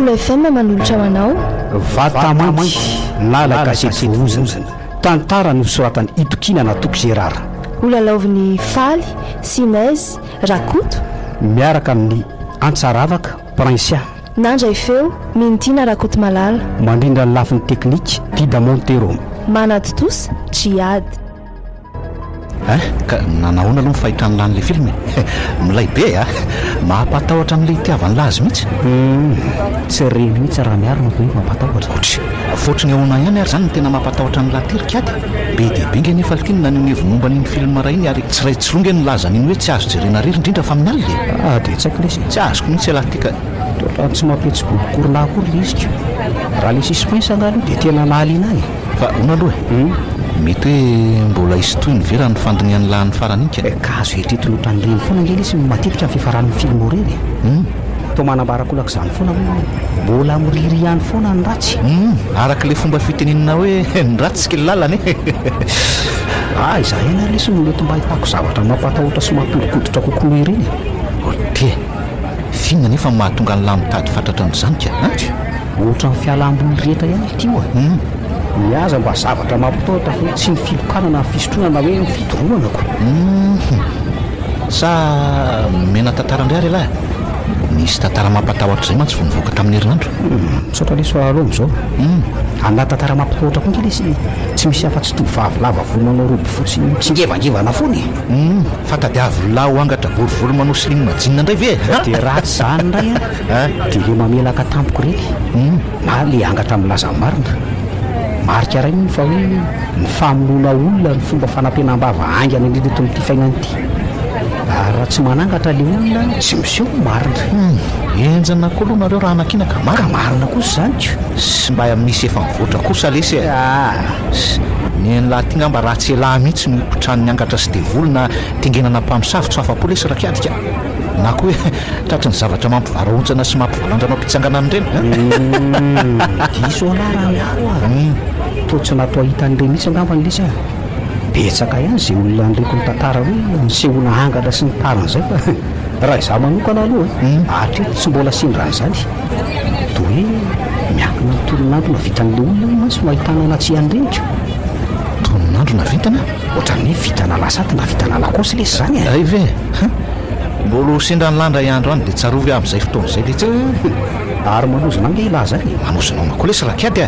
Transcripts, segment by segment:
Cool FM manolotra ho anao Vatamanty nala gazety vovozana tantara no soratany Itokina Toko Gérard olalaoviny Faly Sinez Rakoto miaraka amin'ny Antsaravaka Prinsia nandray feo Mintina Rakoto Malala mandrindra ny lafiny teknika Dida Montero manatotosa Jiad ka nanahoana aloha mifahitran'ny lan'ilay filmy milay be mahapatahotra amin'ilay itiavany lazy mihitsy tsy reny mihitsy raha miarina hoe mampatahotra fotriny ahoana ihany ary zany no tena mampatahotra ny latirika ady be dia be nge nefa alkiny na nionevo momba n'iny film raha iny ary tsy ray tsilonge ny laza n'iny hoe tsy azo jerena rery indrindra fa amin'ny alina dia tsy haiko lesy tsy azoko mihitsy alatika tsy mampetsy borikorona akory le izyko raha le suspense angalo dia tena nahaliana ahy fa ona aloha mety hoe mbola isy toy ny vera ny fandinian'ny lahan'ny farany iny ka azo hetreto loatra nyreny foana ngely izy matetika ny fifaran'ny film rery to manambarakolaka izany foana hoe mbola miriry ihany foana ny ratsy araka le fomba fitenenina hoe ny ratsy sy kely lalany izaho ena lesy noloto mba hitako zavatra mampatahotra sy mampodikodotra kokoa ireny te finna nefa mahatonga ny lahy mitady fatratra n'izany ka ohatra ny fialam-boly rehetra ihany tio miaza mba zavatra mampitahotra fa tsy ny filokanana ny fisotroana na hoe ny fidoroanako sa mena tantara indray ary lahy misy tantara mampatahotra izay mantsy vonivoaka tamin'ny herinandro misaotra leso aloha am'izao anaty tantara mampitahotra koa ngely izy tsy misy afa-tsy tovavy lava volo manao roby fotsy mitsingevangevana foany fa tadiavy lahy ho angatra borivolo manao siliny majinina indray ve dia ratsy zany indray dia le mamelaka tampoko reky na le angatra milaza marina marika ray fa hoe ny famonoana olona ny fomba fanampenam-bava angana indrindra eto amin'ity fiainana ity raha tsy manangatra le olona tsy miseho marina enjana koa aloha nareo raha anakinaka marina kosa zany sy mba misy efa mivoatra kosa lesy ny lahy ty ngamba raha tsy elahy mihitsy mipotrany angatra sy devolo na tengenana mpamosavitso afa-po lesy rakadika na koa hoe tratry ny zavatra mampivaronjana sy mampivalandrana mpitsangana amin'ireny diso anarany ao to tsy natao hitan'ireny mihitsy angambany lesy betsaka ihany zay olona nreko ny tantara hoe misehoana angatra sy ny tariny zay fa raha izaho manokana aloha atreto tsy mbola sindran' zany to hoe miankina ny toronandro na vitan'le olona mantsy mahitana anatsy an'reniko toronandro na vitana ohatran'ny hoe vitana lasaty na vitana lakosy lesy zany ay ve mbola sindra ny landra iandro any dia tsarovy amin'izay fotoan'izay letsy ary manosina nge ilaza any manosina makoa lesy rakady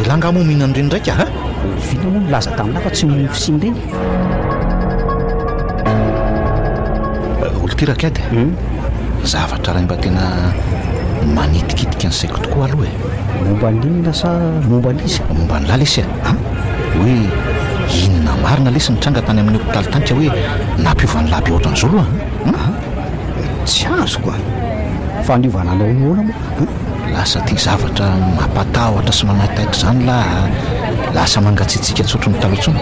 ilanga moa mihina an'ireny ndraika vina moa milaza taminahy fa tsy mihiny fisiny reny olo ty rakady zavatra raha mba tena manitikitika ny saiko tokoa aloha momba n'inona sa momba n'izy momba ny lahy lesy hoe inona marina lesy nitranga tany amin'ny hopitaly tany ka hoe nampiovany laby ohatran'izao aloha tsy azoko fa niovana anao noana moa lasa ty zavatra mampatahotra sy manataitra zany laha lasa mangatsitsika tsotro ny talotsony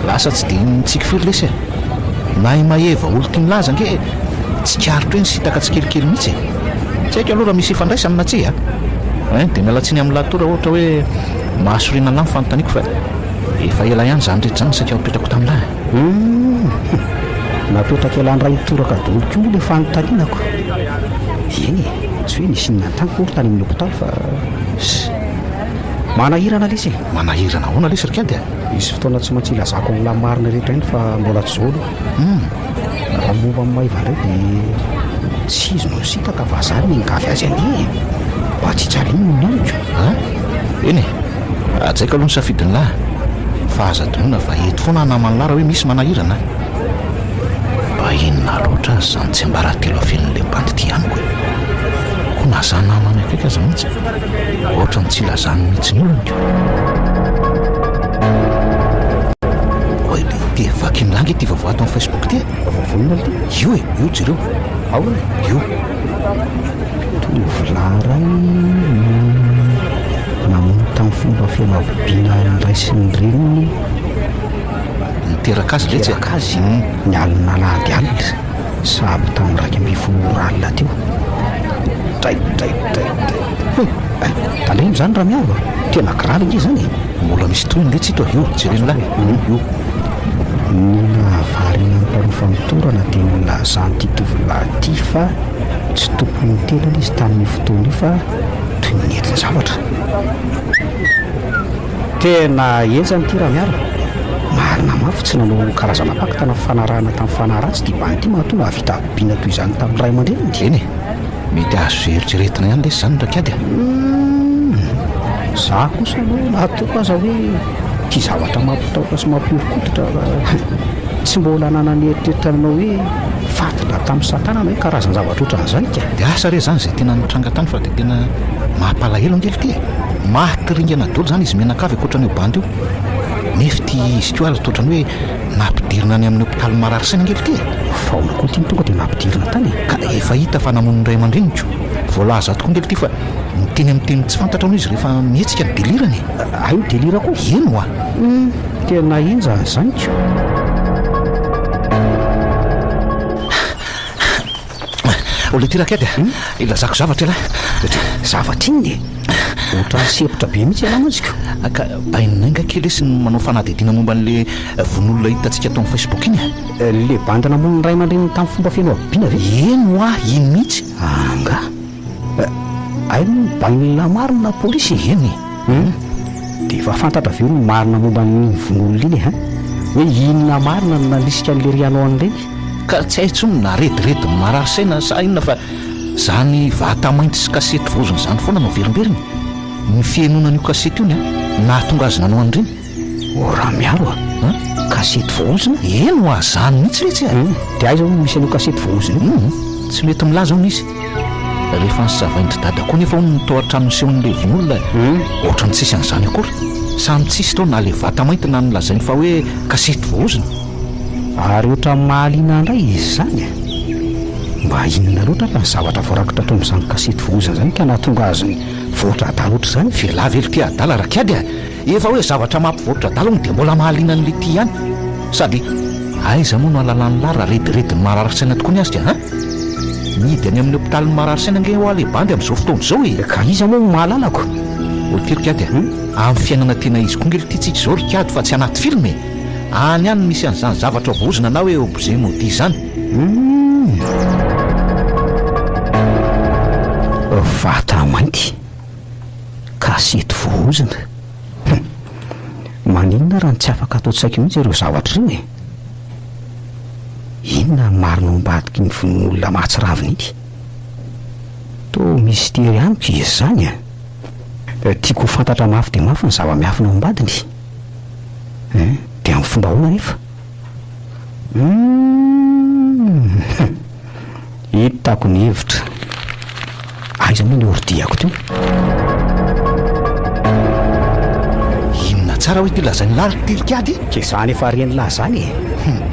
lasa tsy dia nitsika firy lesy na maheva olo ty milaza nge tsy karotro eny sy hitaka tsy kelikely mihitsy tsy haiko aloha raha misy ifandraisa amina tsi dia mialatsiny amin'ny latora ohatra hoe mahasorina ana nyfanontaniako fa efa ela ihany zany rehetra zany saika mipetrako taminahy napetraka elan'ray toraka doloko moa le fanontanianako eny tsy hoe nisy nynantaniko ory tany amin'ny hopitaly fa manahirana lesy manahirana hoana lesy rikady isy fotoana tsy maintsy ilazako ny lamarina rehetra iny fa mbola tsy zao aloha raha momba amin'ny maiva indray dia tsy izy no sitaka fa zany mingavy azy anie mba tsy jaliny no naniko eny atsaika aloha ny safidiny lahy fa azadonoina fa eto foana namany lara hoe misy manahirana mba inona loatra zany tsy ambarahatelo afelon'le bandy ty amiko ko na zany namany akaiky aza mihitsy ohatra ny tsy lazany mihitsy ny olona oe le ty vakinlangy ty vavao ato amin'ny Facebook ty vavonina ty io io jereo ao io tovolaray namono tamin'ny fomba fianabobina nyray sy ny reny niteraka azy letsy akazy ny alina lady alina sahabo tamin'ny raiky ambifolo teo talemy zany raha miava tena kirala nge zany mbola misy toy nyletsy ito io jerenolahy io nina varina nympanofa mitorana dia nilazany ty tovolahy ty fa tsy tompony tena izy tamin'ny fotoana io fa toy nentina zavatra tena enzany ty raha miara marina mafy tsy nanao karazana pakitana fanarahana tamin'ny fanaratsy ty bany ty mahatonga havita abiana toy izany tamin'ny ray aman-dreniny eny mety azo eritreretina ihany lesy zany ndraky ady za kosa aloha nahatoko aza hoe ty zavatra mampitaoka sy mampiorikototra tsy mbola nanany eritreritranao hoe fatitra tamin'ny satanana hoe karazany zavatra ohatran'izany ka dia asa re zany zay tena nitranga tany fa dia tena mampalahelo angely ty mahatiringana dolo zany izy menakavy akoatrany io bandy io nefa ty izy tio azy toatrany hoe nampidirina any amin'ny hôpitaly marary saina angely ty faona koa ty tonga dia nampidirina tany ka efa hita fa namon'ny ray aman-dreniko voalaza tokoa angely ty fa miteny amin'ny teny tsy fantatra no izy rehefa mihetsika ny delirany aio delira koa eno a tena enjany zany ko ole ty rakady ilazako zavatra ela zavatra iny ohatra sepotra be mihitsy iala mantsika ka baininainga kely sy manao fanadidina momba n'le von'olona hitantsika tao amin'ny facebook iny le bandana moniny ray aman-dreniny tamin'ny fomba feno abiana ve eno a iny mihitsy anga ai bainina marina polisy eny dia efa fantatra ve no marina momba ny von'olona iny hoe inona marina no nalisika n'le rianao an'ireny ka tsy haintsony na rediredi marary saina sa inona fa zany vata mainty sy kasety vozony zany foana no verimberiny ny fienonan'io kasety io ny nahatonga azy nanao an'ireny raha miaro kasety voozina eno a zany mihitsy letsy dia aiza ho misy an'io kasety voozina tsy mety milaza ho nisy rehefa nysavaindry dada koa nefa ho nitao hatramin'ny sehon'le von'olona ohatra ny tsisy an'izany akory samy tsisy tao na le vata mainty na nolazainy fa hoe kasety voozina ary ohatra mahaliana indray izy zany mba inona loatra fa ny zavatra voarakitra tao amin'izany kasety voozina zany ka nahatonga azy voatra adala ohatra zany velavely ty adala rakady efa hoe zavatra mampivoatra adala no dia mbola mahaliana n'le ty ihany sady aiza moa no alalan'ny lara redirediny marary-saina tokoa ny azy ka midy any amin'ny hôpitaly marary-saina nge ho ale bandy amin'izao fotoana izao ka iza moa mahalalako olo ty rikady amin'ny fiainana tena izy koa ngely ty tsika izao rikady fa tsy anaty filme any any misy an'izany zavatra voozina na hoe objet maudit zany vata mainty kasety voozina maninona raha ny tsy afaka atao tsaika mihitsy ireo zavatra ireo inona marina ombadiky ny von'olona mahatsiravina iny to mistery amiko izy zany tiako ho fantatra mafy dia mafy ny zava-miafina ombadiny dia amin'ny fomba hoana nefa hitako ny hevitra aiza moa ny ordiako teo inona tsara hoe ty lazany lary tirikady ke zany efa reny lahy zany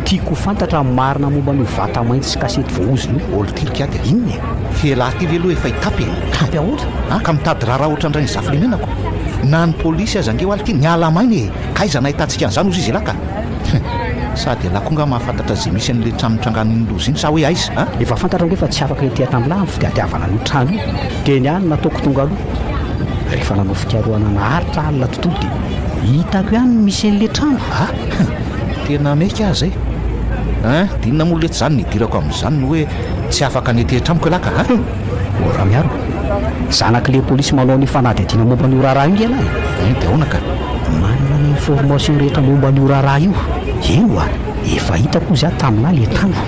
tiako fantatra marina momba ny vata mainty sy kasety vooziny olo tirikady inona fialahy ty leloha efa hitapy tapy ahoatra ka mitady raharaha ohatra ndray ny zafilemenako na ny polisy aza nge ho aly ty nialamainy kaiza nahitantsika an'izany ozy izy elaka sady alakonga mahafantatra zay misy an'le tranotrangano'ny lozy iny sa hoe aiza efa fantatra nge fa tsy afaka hitea tamin'ny lahy ny fitiatiavana no trano io dia ny any nataoko tonga aloha rehefa nanao fikaroana naharitra alina tontolo dia hitako ihany misy an'le trano tena meka azy dinona moa lety zany nidirako amin'izany no hoe tsy afaka netehitramiko elaka raha miaro zanak'le polisy manao ny fanadihadiana momba ny oraraha io nge lahy dia ahoana ka manana ny information rehetra momba ny oraraha io io efa hitako izy taminahy le trano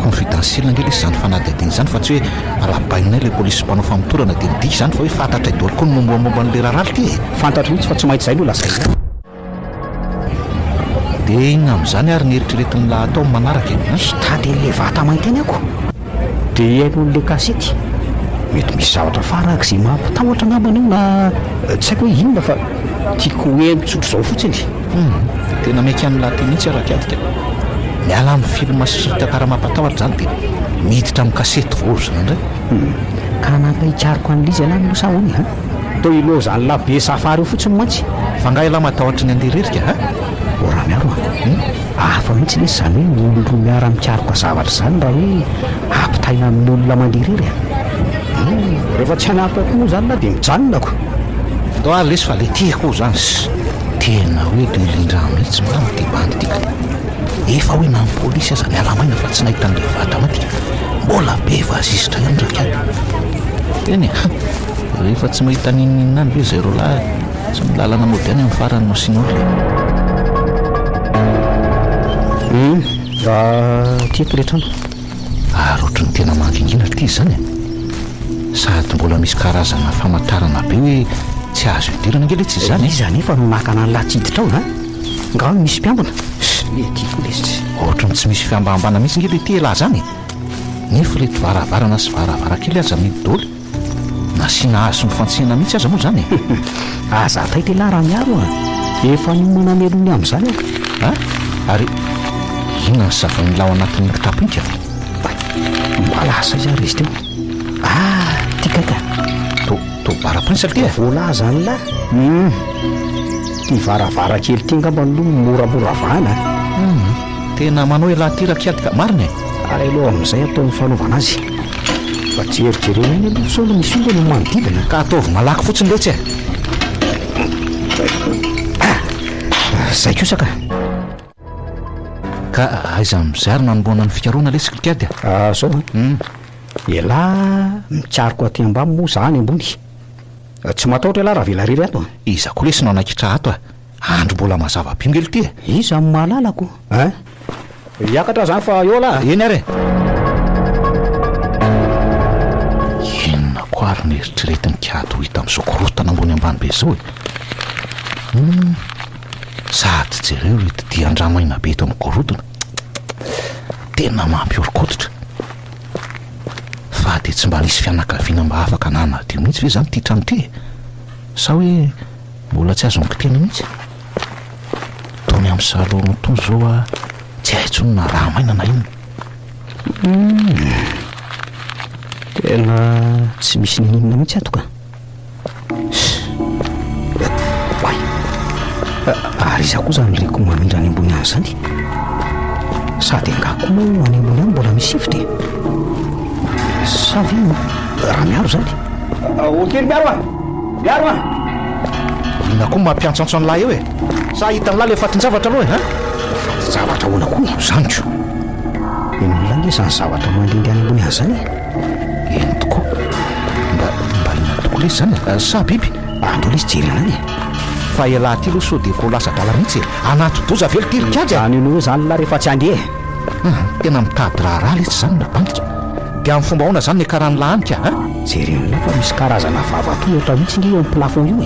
confidentiel nge lesy zany fanadihadiana zany fa tsy hoe rahabaininay le polisy mpanao famotorana dia nidiky zany fa hoe fantatra idoly koa ny mombamomba n'le raharaly ty fantatra mihitsy fa tsy mahity zay no lazay dia ina amin'izany ary nieritreretiny lahatao manaraka tady le vata mainty any ako dia hainon'le kasety mety misy zavatra faraka izay mampitahotra ngambana io na tsy haiko hoe inona fa tiako hoe mitsotro izao fotsiny tena maiky any lahaty mihitsy arakadika miala amin'ny filma sy tantara mampatahotra zany dia miditra amin'ny kasety voozina indray ka nampahikariko an'lizy ana no sahony to ilo zany la be safary io fotsiny mantsy fa nga ela matahotra ny andeha-rerika raha miaro afa mihitsy lesy zany hoe olondro miara-mikariko zavatra zany raha hoe ampitaina amin'ny olona mandeha rery rehefa tsy hanampako moa zany na dia mijanonako to a lesy fa le tiako zany tena hoe lilindra mihitsy mba mitebandy tika efa hoe na ny polisy aza ny alamaina fa tsy nahita n'le vata maty mbola be vazizitra ihany ndraky any eny rehefa tsy mahita ninninany be zay ro lahy tsy milalana modely amin'ny farany masinyolona tiako rehetrano ary ohatry ny tena manginginatra ity izy zany sady mbola misy karazana famantarana be hoe tsy azo idirana angely tsy izany izy nefa makana ny lahtsiditra ao nga misy mpiambina tiako lesy ohatrany tsy misy fiambahambana mihitsy ngely ity elahy zany nefa reto varavarana sy varavarakely aza midoly nasiana azo mifantsihana mihitsy aza moa zany aza taity lahy raha miaro efa niomana melony amin'izany ary inona ny zava-milao anatin'ny kitaponika malasa izy ary izy teo tikaka to bara-pinsala ty vola zany la ty varavarakely ty ngamba no moramora vahana tena manao elahy ty rakiadika marina ary aloha amin'izay ataony fanaovana azy fa tsy herijerena iny aloha saola misy omba no manodidina ka ataovy malaky fotsiny letsy zay kosaka ka aiza mizay ary nanomboana ny fikaroana lesy klikady sao elahy mitsariko aty ambamy moa zany ambony tsy mataotra elahy raha velariry ato iza koa lesy nao anakitra ato andro mbola mazava-pingely ty iza amin'ny mahalalako iakatra zany fa eo lahy eny ary inona koa ary ny eritreretiny kady ho hita amin'izao korotana ambony ambany be zao sady jereo ity andramaina be eto amin'ny korotana tena mampiorikototra fa de tsy mba nisy fianakaviana mba afaka nanadio mihitsy ve zany ty trano ty sa hoe mbola tsy azo mikitena mihitsy tony amin'ny salon to zao tsy haitsonona raha maina na inona tena tsy misy ninina mihitsy atoka ary iza koa zany reko mamindra any ambony any zany sady angako moa any ambony any mbola misifitra savy raha miaro zany okely miaro ina koa mampiantsantso any lahy eo sa hitany lahy le fatin-javatra aloha fatin-javatra hoana koa zaniko eny olona nge zany zavatra mandindy any ambony any zany eny tokoa mba ina tokoa lesy zany sa biby andro lesy jerena any fa elahy ty aloha so de vo lasa dala mihitsy anaty doza velo tirikady zany ino hoe zany lahy rehefa tsy andeha tena mitady raharaha lesy zany nabangitra de amin'ny fomba ahoana zany ny karany lahanika jerena fa misy karazana vavato ohatra mihitsy nge eo amin'ny plafond io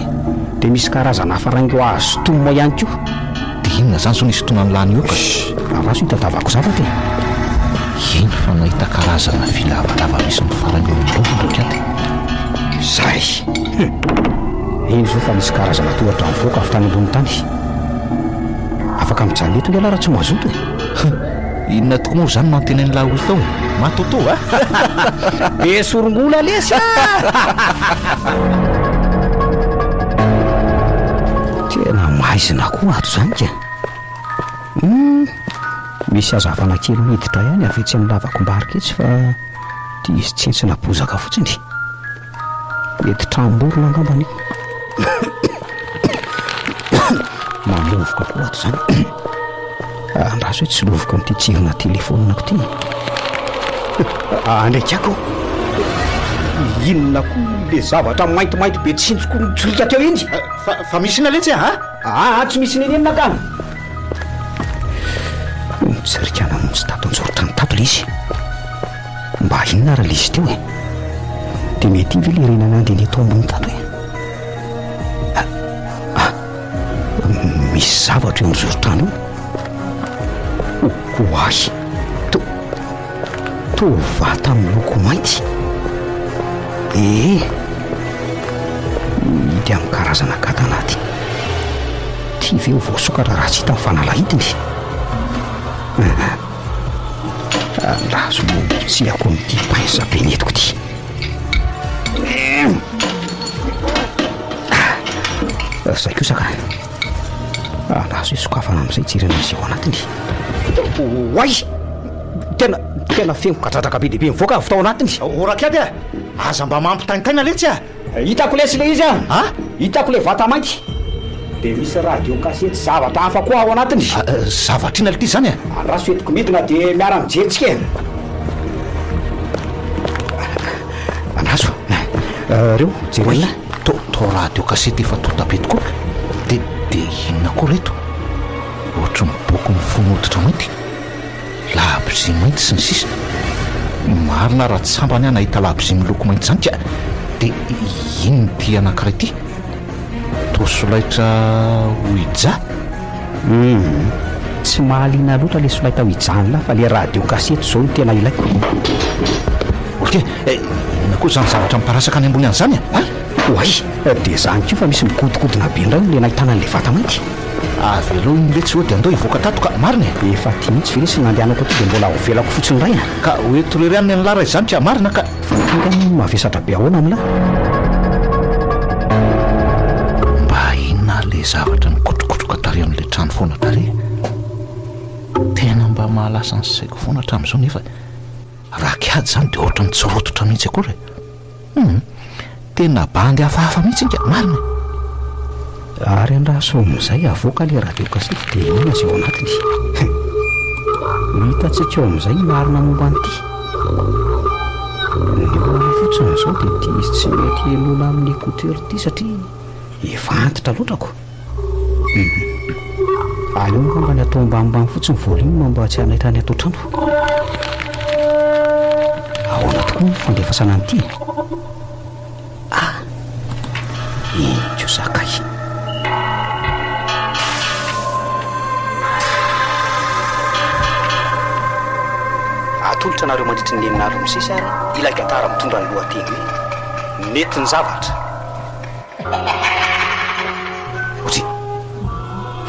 de misy karazana farango azo tomoa ihany koa de inona zany so nisy tonany lany io ka araso hitadavako zavatra iny fa nahita karazana filavalava misy mifarango milovindrakiady zay iny zao fa misy karazana tohatra mivoaka avy tany ambony tany afaka mijaneto nge laha raha tsy mazoto inona toko moa zany manteneny laha ozy tao matoto be sorongola lesy tena maizina koa ato zany ka misy azavana kely miditra ihany avetsy amin'ny lavako-mbariketsy fa ty izy tsentsina bozaka fotsiny mety tramborona angambany mamovoka koa ato zany andraso hoe tsy lovoka amin'ity tsirona telefonako ty andraikyako inona koa le zavatra maintimainty be tsinjoko mitsolika teo iny fa misy ina letsy tsy misy ninenina ka mitsirikana montsy tato anjoritra ny tato le izy mba inona raha le izy teo de mety ivy le renana andeha leto ambony tato misy zavatra eo amin'izorotrano io oahy to vata miloko mainty hidy amin'ny karazana gata anaty ty ve ho voasokatra raha tsy hita ny fanalahidiny lazo tsy ako nyty painsa be netiko ty zay kosaka lazo hoe sokafana amin'izay tsirana azy eo anatiny oay tena fengokadradraka be dehibe mivoaka avy tao anatiny orakiady aza mba mampitaintaina letsy hitako lesy le izy hitako le vata mainty de misy radio kasety zavatra hafa koa ao anatiny zavatra ina le ty zany raso etiko midina de miara mijeritsika anazo reo jerena to radio kasety efa totabe tokoa de inona koa reto ohatra miboky mifonoditra mainty labozia mainty sy ny sisa marina raha tsy sambany ahy nahita labozia miloko mainty zany ka de iny ty anankiray ty to solaitra hoija tsy mahaliana loatra le solaita hoijany la fa le radio kasety zao no tena ilaiko oke inona koa zany zavatra miparasaka any ambony an'izany a oay de zany kio fa misy migodingodina be indray le nahitana an'le vata mainty avy aloha iny le tsy hoe de andao hivoaka tato ka marina efa ty mihitsy ve le sy nandehanako aty de mbola hovelako fotsiny ray ka oeto rery amin'ny an'lara izany ka marina ka fatinga mavesatra be ahoana amila mba inona le zavatra mikotrokotroka tary amin'le trano foana tary tena mba mahalasa ny saiko foana hatramin'izao nefa raha kiady zany de ohatra ny tsorototra mihitsy akory tena bandy hafahafa mihitsy inka marina ary andraha soam'izay avoaka le radio kasety de inona zy eo anatiny hitatsika eo am'izay marina momba an'ity neoana fotsiny zao de ty izy tsy mety enoana amin'ny écouteur ty satria efa antitra loatrako aleo moka mba ny atao ambanimbany fotsiny volume mba tsy hanaitra ny atao trano ahoana tokoa ny fandefasana an'ity inko zakay atolotra anareo mandritry ny leminaro misesy ary ilay tantara mitondra ny lohateny hoe mety ny zavatra ozy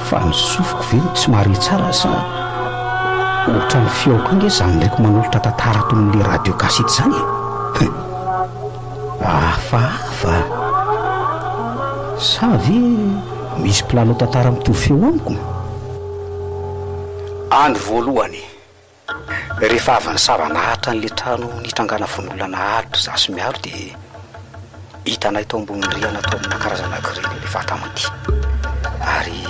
fa ny sofiko ve tsy mahare tsara sa ohatra ny fiaoko ange zany ndraiky manolotra tantara toyn'le radio kasety zany hafahafa sa ve misy mpilalao tantara mitovy feo amiko andro voalohany rehefa avy ny savanahatra n'le trano nitrangana von'olona naharitra zasy miaro de hitanay tao ambony riana tao amina karazana greny le vata mainty ary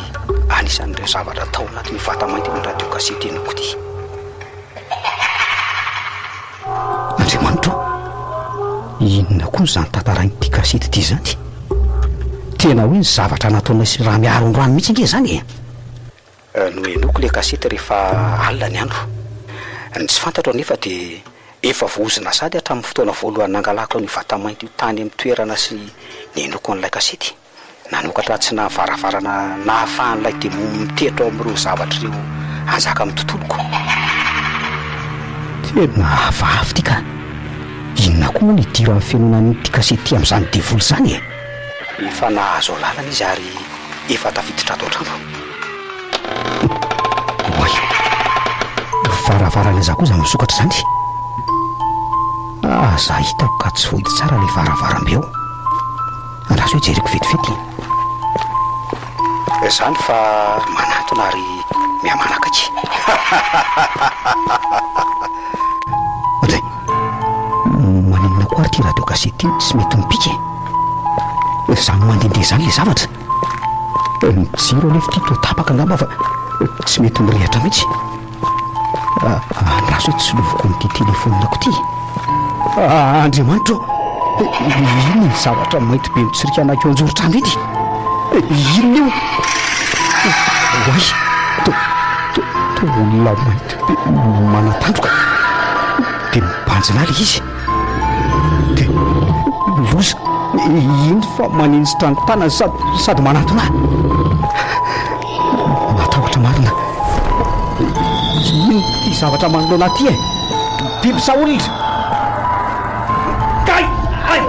anisan'ireo zavatra tao anaty ny vata mainty ny radio kasety eniko ty andriamanitro inona koa zany tantarain'ity kasety ty zany tena hoe ny zavatra nataonay sy raha miaro androany mihitsy nge zany no enoko le kasety rehefa alina ny andro ny tsy fantatro nefa de efa voozina sady hatramin'ny fotoana voalohany nangalako ny vata mainty io tany amin'ny toerana sy ny enoko an'ilay kasety nanokatra tsy nahavaravara nahafahan'ilay de mitehitra ao amin'ireo zavatra ireo anjaka amin'ny tontoloko tena hafahafa ty ka inona koa moa ny dira amin'ny fianonan'ity kasety amin'izany devoly zany efa nahazo lalana izy ary efa tafiditra ato trano oay varavarana za koa za misokatra zany za hitako ka tsy vohity tsara le varavarambe eo andraso hoe jereko vetivety zany fa manatona ary mihamanaka aky oday maninona koa ary ty radio kasety tsy mety mipika zany mandendeha zany le zavatra mijiro anefa ty to tapaka angamba fa tsy mety mirehatra mihitsy andraso hoe tsy lovoko n'ity telefonako ty andriamanitro ino ny zavatra mainty be mitsirika anakeo anjorotrano ety inona io oay to olona mainty be manatandroka de mibanjina le izy de loza iny fa maninjitra ny tanany sady manatona matahotra marina ino ty zavatra manolona ty biby saolitra kay ay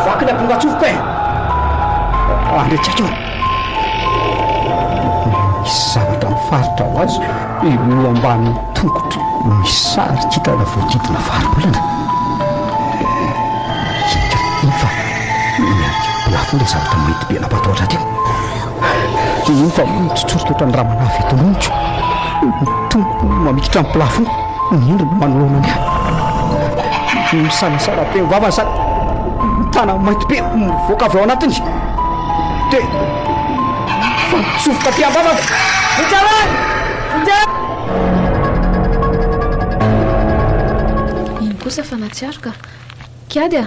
vaky ny ampongatsofoka andretsiaka misy zavatra mifaritra ho azy eo ambany tongotro misy sary kitana voadidina varimbolana fa miaky le zavatra mainty be napatoatra teo de iny fa mitsotsoritotra ny raha manavy etononiko tompo mamikitra amin'ny plafond ny endry no manoloana ny misanasara be mivavana sady mitana mainty be mivoaka avy ao anatiny de fa mitsofoka ty ambavaka iny kosa fa natsiaroka kiady a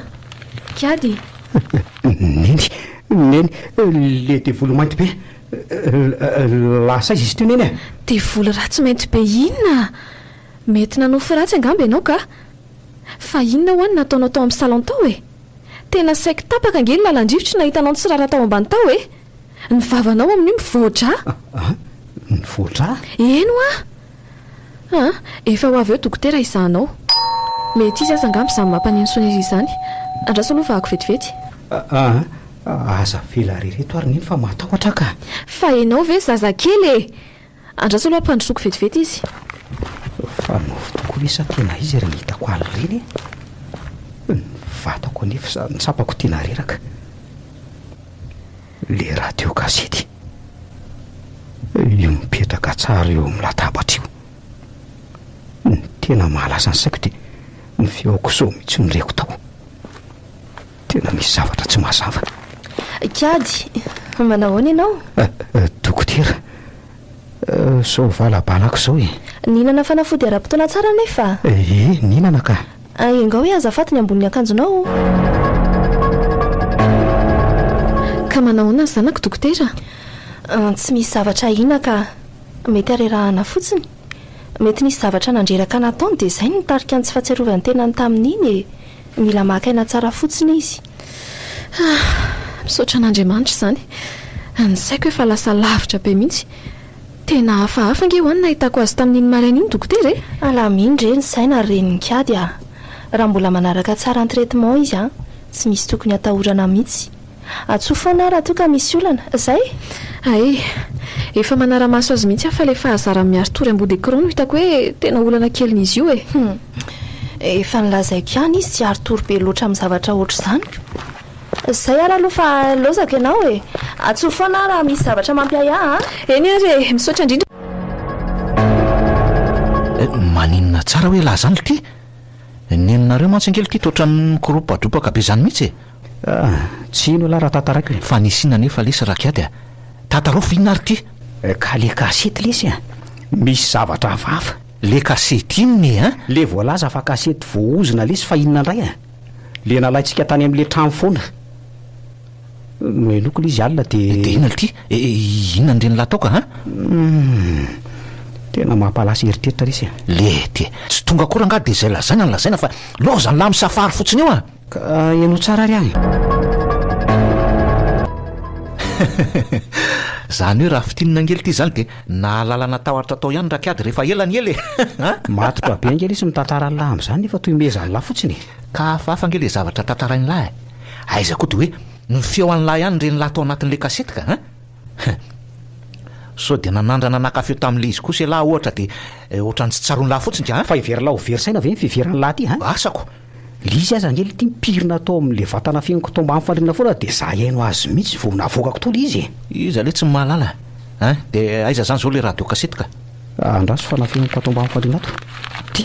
kiady neny le de volo mainty be lasa izy teo neny de vola ratsy mainty be inona mety nanofo ratsy angamby ianao ka fa inona ho any nataonao tao amin'ny salon tao e tena saiko tapaka angely lalandrivotry nahitanao ny tsirara tao ambany tao e ny vavanao amin'io mivoatra ny voatra eno efa ho avy eo dokotera izahanao mety izy aza angamby izany mampaneno sonezy izany andraso aloha fa ako vetivety aza vela rereto ary niny fa matahotra ka fa enao ve zazakely e andraso aloha ampandrosoko vetivety izy fa novy tokoa lesa tena izy ary nhitako aly reny ny vatako nefa nitsapako tena reraka le radio gazety io mipetraka tsara eo amin'ny latabatra io ny tena mahalaza ny saiko dia ny feoko so mihitsy nyreko tao tena misy zavatra tsy mazava kiady manahoana ianao dokotera so valabalako zao e ninana fanafody ara-potoana tsara nefa ninana ka engao hoe azafatiny ambonin'ny akanjonao ka manahoana ny zanako dokotera tsy misy zavatra ina ka mety arerahana fotsiny mety nisy zavatra nandreraka nataony dia izay nitarika ny tsy fahatsiarovany tenany tamin'iny e mila makaina tsara fotsiny izy misaotra an'Andriamanitra izany ny saiko efa lasa lavitra be mihitsy tena hafahafa nge ho any nahitako azy tamin'iny maraina iny dokotera e alamindry reny saina reniny kiady raha mbola manaraka tsara ny traitement izy tsy misy tokony atahorana mihitsy atsofoana raha toa ka misy olana izay efa manara-maso azy mihitsy fa le fahazara miaritory ambody écran no hitako hoe tena olana kelyn'izy io e efa nilazaiko ihany izy tsy aritory be loatra amin'ny zavatra ohatr' izany izay ara aloha fa lozako ianao e atsofoana raha misy zavatra mampiaya eny ary misaotra indrindra maninona tsara hoe laha zany ity nenonareo mantsy angely ity toatra ny mikoropadropaka be zany mihitsy tsy ino la raha tantarako fa nisina nefa lesy rakiady tantarao fa inona ary ity ka le kasety lesy misy zavatra hafahafa le kasety inony le voalaza fa kasety voaozona lesy fa inona indray le nalaintsika tany amin'le trano foana no enoko le izy alina de inona ity inona ndreny lataoka tena mampalasa heritreritra resy le ty tsy tonga akory nga de zay lazaina ny lazaina fa lozany la misafary fotsiny eo ka eno tsara ary any zany hoe raha fitinina angely ity zany de nahalalana tahotra tao ihany rakiady rehefa elany ely matotra be angely izy mitantara ny lahy am'izany nefa toy mezany lahy fotsiny ka hafahafa angely zavatra tantarainy lahy aiza koa de hoe ny feo any lahy ihany reny lahy tao anatin'le kasetika so de nanandrana nakafeo tamin'le izy kosa lahy ohatra de ohatrany tsy tsarony lahy fotsiny ka fa hiverila ho verisaina ve ny fiveran'ny lahy ty asako le izy aza angely ity mipirina tao amin'le vatana fiainako tao mba mifandrina foana de za haino azy mihitsy vo navokako tola izy izy ale tsy mahalala de aiza zany zao le radio kasetika andraso fanafiainako atao mba mifandrina ato ty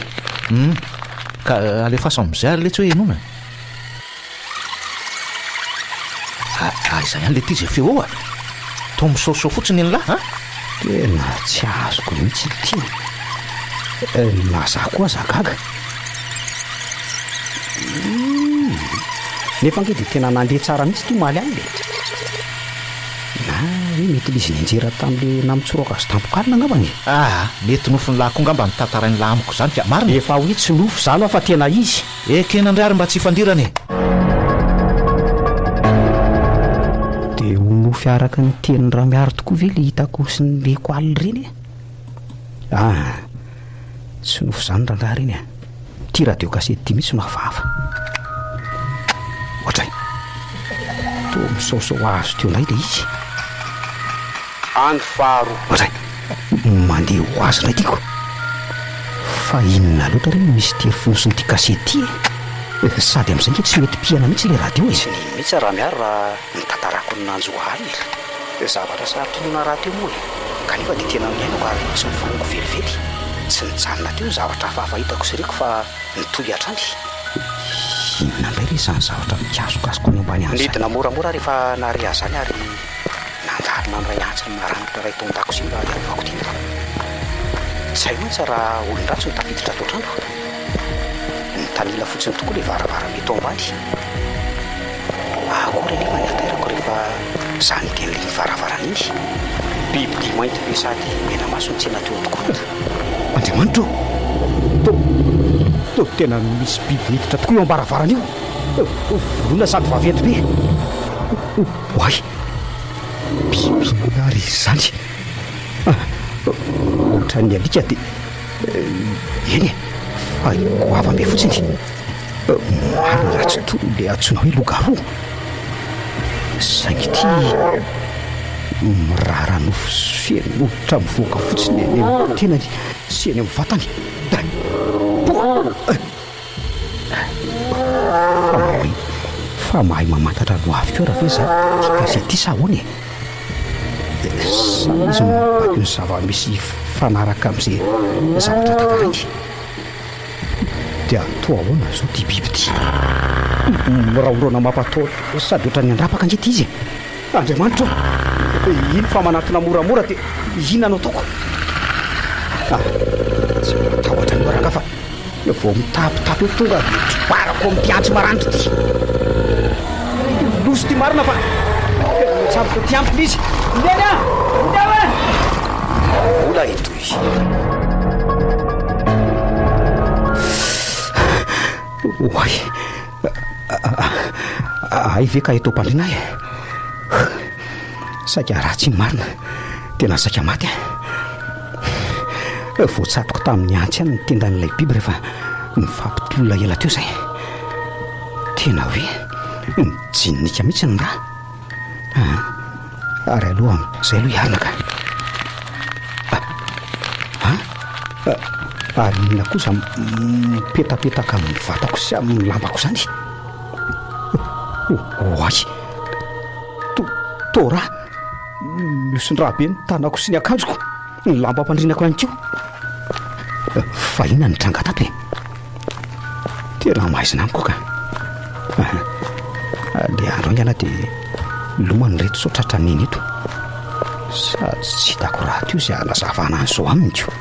ka alefaso am'izay ary le tsy hoe enona aiza ihany le ty zay feo eo to misaosao fotsiny ny lahy tena tsy azoko mihitsy ty naza koa zagaga nefa nge de tena nandeha tsara mihitsy ty maly any le na hoe mety lizy nenjera tamin'le namitsoroaka azy tampokalina angambany mety nofo ny lahy koa ngamba ny tantarainy lahy amiko zany ka marina efa hoe tsy nofo zany fa tena izy kenandray ary mba tsy hifandirany de ho nofy araka ny teniny raha miaro tokoa ve le hitako sy ny leko alina reny tsy nofo zany randraha reny ty radio kasety ty mihitsy no hafahafa ohatray to misaosao azo teo indray le izy any faro ohatray mandeha ho azy indray tiako fa inona loatra reny misy tefonosiny ty kasety ty sady amin'izay nge tsy mety piana mihitsy le radio izy ny mihitsy raha miaro raha nitantarako ny nanjoaly zavatra sarotra nona raha teo moa ka nefa de tena miainako ary tsy mivorongo velively tsy nijanona teo zavatra hafahafa hitako sy reko fa nitoy atrany inona indray le zany zavatra mikazokazoko ny ambany azy nidina moramora rehefa narea zany ary nandarina nyray antsy maranitra ray tondako sy mba diavako ty tsy hay mihitsy raha olon-dratsy ny tafiditra tao trano ny tanila fotsiny tokoa le varavara mety ao ambany mora nefa ny atairako rehefa zany ten'liny varavarana iny biby dia mainty be sady mena masontsena teo tokoa andriamanitra to tena misy biby miditra tokoa eo ambaravarana io volona sady vaventy be oay biby nary zany ohatra ny alika dia eny fa goavambe fotsiny marina raha tsy toy le antsoina hoe logaroo saingy ty miraranofo fien'olotra mivoaka fotsiny eny amin'ny tenany sy eny amin'ny vatany fa mahay mamantatra loavy keo raha ve za tikazay ty sa hoany sa izy mibako ny zava-misy fanaraka amin'izay zavatra tantarany dia toa ahoana zao ty biby ty miraorona mampatao sady oatra ny andrapaka ange ty izy andriamanitra iny fa manatona moramora dia ihinanao taoko tsy matahotra ny moraka fa vao mitapitapy eo tonga barako amin'ty antsy maranitra ty losy ty marina fa tsaboka ty ampiny izy indeny a indeva ola eto izy oay ay ve ka eto mpandrina ay saika raha tsy marina tena saika maty voatsatoka tamin'ny antsy any ny tendan'ilay biby rehefa mifampitolona ela teo zay tena hoe nijinika mihitsy ny raha ary aloha zay aloha iarina ka ary inona kosa mipetapetaka amin'ny vatako sy amin'ny lambako zany oay to raha misondraha be ny tanako sy ny akanjoko ny lamba ampandrinako ihany keo fa inona ny tranga tato e tena mahaizina amiko ka le andro angana dia lomany reto sao tratra niny eto sady tsy hitako raha teo zay anazavana an'izao aminy keo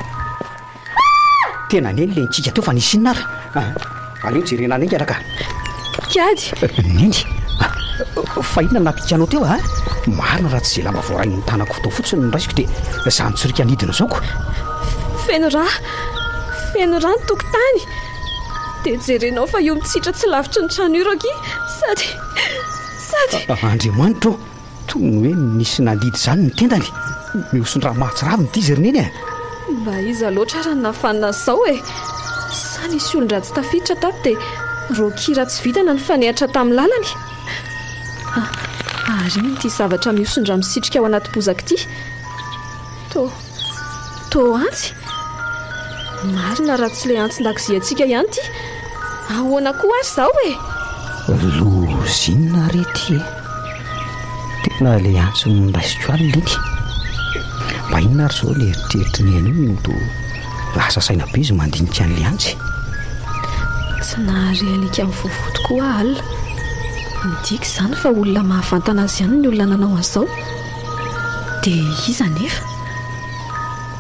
tena neny le nitsika teo fa nisy inona ary aleo jerena any angana ka kiady neny fa inona napikanao teo marina raha tsy zay lamba voarainy ny tanako tao fotsiny ny raisiko dia zany tsorika nidina zaoko feno rà ny tokotany dia jerenao fa io mitsitra tsy lavitry ny trano io roky sady andriamanitra toy ny hoe nisy nandidy zany ny tendany miosondraha mahatsiraviny ty izy rineny mba iza loatra raha nafanina zao e sa nisy olon-dra tsy tafiditra tato dia rokira tsy vitana ny fanehatra tamin'ny lalany ary ny ty zavatra miosondra misitrika ao anaty bozaka ity to antsy marina raha tsy le antsin-dakozia antsika ihany ty ahoana koa azy zao e lozinina rety tena le antso nraisiko aly leny mba inona ary zao le eritreritry ny an'io to lasa saina be izy mandinika an'le antsy tsy nahary alika amin'ny vovoto koa alina midika izany fa olona mahavantana azy ihany ny olona nanao an'izao dia iza nefa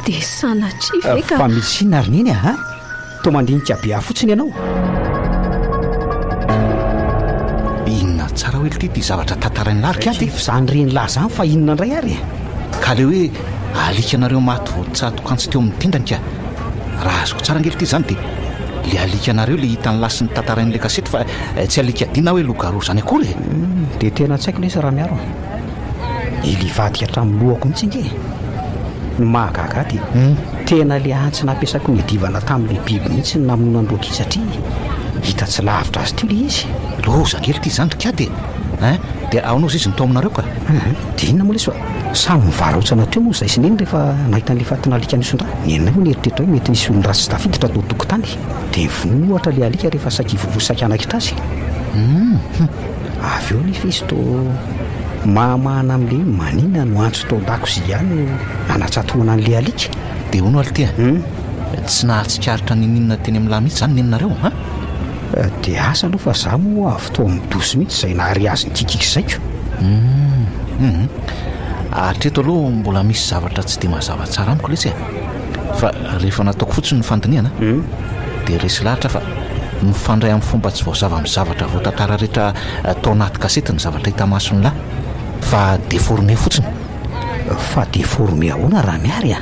dia sanatria ve ka fa misy inona ary neny to mandinika be ah fotsiny ianao inona tsara hoe ty ty zavatra tantarainy larika ty zany reny lahy zany fa inona indray ary ka le hoe alikanareo maty voatsatokantsy teo amin'ny tendany ka raha azoko tsara angely ty zany dia le alikanareo le hitany lasi ny tantarain'le kasety fa tsy alika dina hoe logaro zany akory dia tena tsy haiko lesy raha miaro ilivadika hatramin'ny lohako mihitsy inge ny mahagaga dia tena le antsy nampiasako ny divana tamin'le biby mihitsy ny namono androaky satria hita tsy lavitra azy teo le izy loza kely ty zany rika dia aonao zay izy nitao aminareo ka dia inona moa lesy fa samy mivarotsana teo moa zay sy neny rehefa nahitan'le fatina alika nisondra nenina moa nyeritreritra hoe mety nisy olon-dra sy tafiditra tao tokotany dia vono ohatra le alika rehefa saky vovosaky anakitra azy avy eo nefa izy to mahamahana amin'le manina no antso tao dakozia ihany anatsatoana an'le alika dia hono aly ty tsy nahatsikaritra nininona teny amin'ny lahy mihitsy zany neninareo dia asa aloha fa za moa avy tao amin'ny dosy mihitsy izay nahary azy ny kikika zaiko hatreto aloha mbola misy zavatra tsy dia mazava tsara amiko lesy fa rehefa nataoko fotsiny ny fandiniana dia resy lahatra fa mifandray amin'ny fomba tsy voazava amin'ny zavatra voatantara rehetra tao anaty kasety ny zavatra hita masony lahy fa déformé fotsiny. Fa déformé ahoana raha miary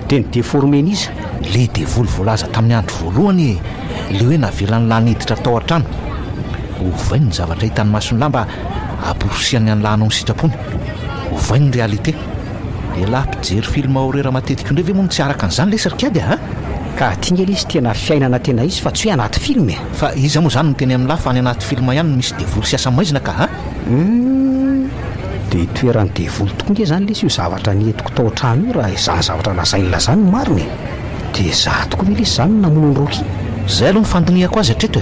dia ny déformé n'izy le devoly voalaza tamin'ny andro voalohany le hoe navelany laniditra tao an-trano ovainy ny zavatra hitany masony lahy mba aborosiany any lahanao ny sitrapony ovainy ny réalité. Lehilahy mpijery film horera matetika indray ve moa tsy araka an'izany le sarikady ka tia izy tena fiainana tena izy fa tsy hoe anaty film fa iza moa zany noteny amin'ny lahy fa any anaty film ihany misy devoly sy asa maizina ka dia toerany devoly tokoa nge zany le izy io zavatra nientiko tao an-trano io raha izany zavatra lazainy lazany ny mariny dia za tokoa ve izy zany namono ny roky zay aloha nifandiniako azy hatreto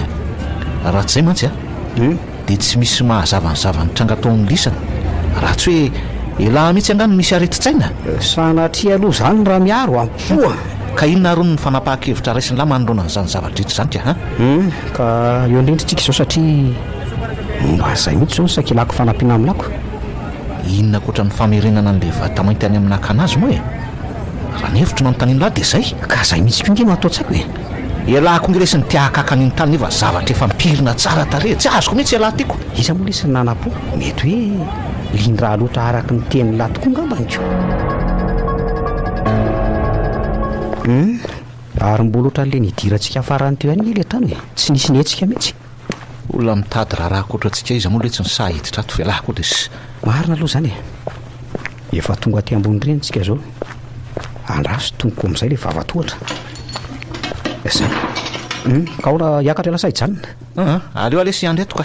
raha tsy zay mantsy dia tsy misy mahazava ny zavanitranga tao amin'ny lisana raha tsy hoe elahy mihitsy angano misy aretitsaina sanatria aloha zany raha miaro ampoa ka inona arony ny fanapahan-kevitra raisiny lahy manoloana n'izany zavatra rehetra zany ka eo indrindritsika izao satria mba zay mihitsy zao ny sakilako fanampina amin'lako. Inona koatra ny famerenana an'le vata mainty any amin'ny nakanazy moa raha ny hevitro nanontaniany lahy dia zay ka zay mihitsy koa nge no atao tsaiko elahy koa nge lesiny tiahakaka an'iny tany nefa zavatra efa mpirina tsara tare tsy azoko mihitsy elahy tiako iza moa lesiny nanapo mety hoe lindraha loatra araka ny teny lahy tokoa ngambanyko ary mbola ohatran'le nidirantsika afarany teo ihany nge le trano tsy nisy nihetsika mihitsy olona mitady raharaha koatra antsika izy moa le tsy ny sahiditra ato vealahy koa dia marina aloha zany efa tonga aty ambony reny tsika zao andraso tongoko amin'izay le vavatohatra zay ka ona hiakatra lasa hijanona aleo alesy andreto ka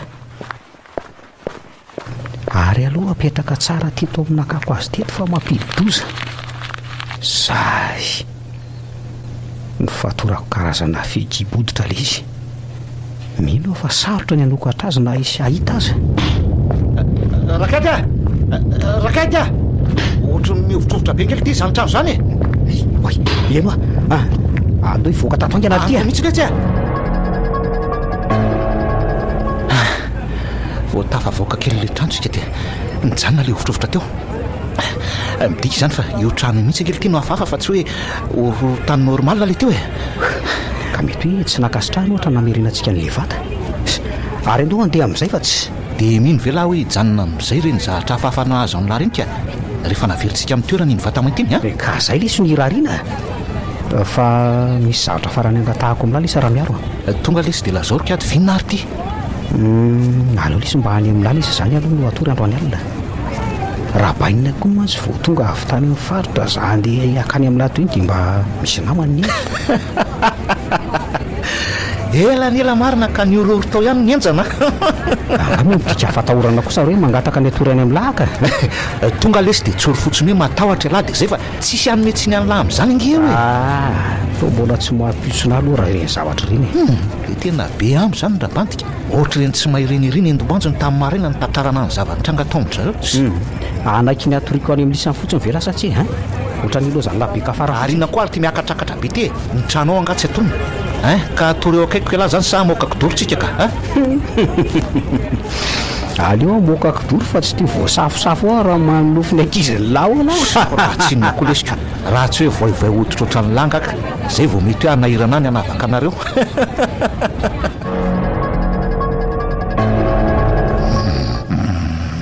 ary aloha apetraka tsara teto amin'nakako azy teto fa mampidoza zay ny fatorako karazana fekiboditra le izy mino fa sarotra ny anoko atra azy na isy ahita azy rakady ohatra miovitrovotra be nkely ty zany trano zany eno ando hivoaka tato angy anaty ty mihitsy letsy voatafavoaka kely le trano tsika dia nijanona le ovitrovotra teo midika izany fa io trano mihitsy ankely ty no hafahafa fa tsy hoe tany normal le teo ka mety hoe tsy nakasitrahany ohatra namerenantsika n'le vata ary andoha andeha amin'izay fa tsy dia mino ve lahy hoe hijanona amin'izay reny zahatra hafahafana azo amin'ny lahy reny ka rehefa naveritsika amin'ny toerana iny vata mainty iny ka zay le sy nirariana fa misy zavatra farany angatahako amin'ny lahy lesa raha miaro tonga lesy dia lazao rokady vinona ary ty aleo lesy mba any amin'ny lahy lesa zany aloha no atory andro any alina raha bainina koa mantsy vao tonga avy tany amin'ny faritra za andeha akany amin'ny lahy toy iny dia mba misy namany elanela marina ka niororo tao ihany nienjana amo midika fatahorana kosa hoe mangataka ny atory any amin'ny lahaka tonga lesy dia tsory fotsiny hoe matahotra lahy dia zay fa tsisy any metsiny any lahy amin'izany nge hoe fa mbola tsy mahapiosona aloha raha ireny zavatra ireny dia tena be ambo zany rabantika ohatra ireny tsy mahireny ireny endombanjony tamin'ny maraina ny tantarana ny zavanitranga tao amin'izareo anaiky ny atoriko any amin'ny lisany fotsiny ve lasa tsy ohatra ny loha zany labeka fara arina koa ary ty miakatrakatra be ty ny trano ao angatsy atonony ka atory eo akaiko elahy zany sa moka kidorotsika ka aleo moka kidoro fa tsy tia voasafosafo ao raha manofiny ankiziny lao raha tsy noko lesiko raha tsy hoe voaivay hoditra oatra ny langaka zay vao mety hoe anahirana any anavaka anareo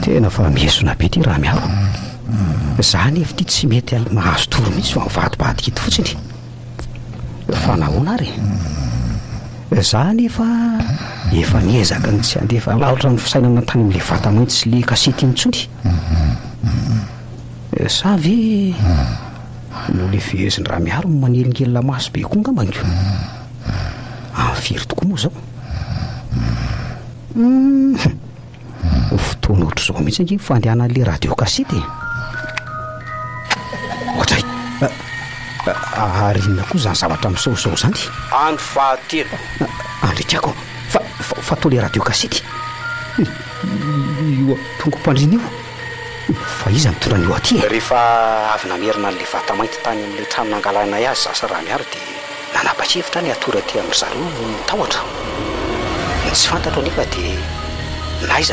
tena fa miesona be ty raha miaro zany efa ty tsy mety mahazo toro mihitsy fa mivadibadika ito fotsiny fa nahoana ary zany efa niezaka ny tsy andefa laotra ny fisainana tany amin'le vata mainty sy le kasety intsony sa ve no le veziny raha miaro no manelingelina maso be koa ngambaniko firy tokoa moa zao fotoana ohatr' zao mihitsy ange fandehanan'le radio kasety ohatray ary inona koa zany zavatra misaozao zany andro fahatelo andritrako fa tao le radio kasety io tongo-pandrina io fa iza mitondra ny eo aty rehefa avy namerina n'le vata mainty tany amin'le trano nangalanay azy zasa raha miaro dia nanapa-kevitra ny atory aty amin'ny zareo mitahotra tsy fantatro anefa dia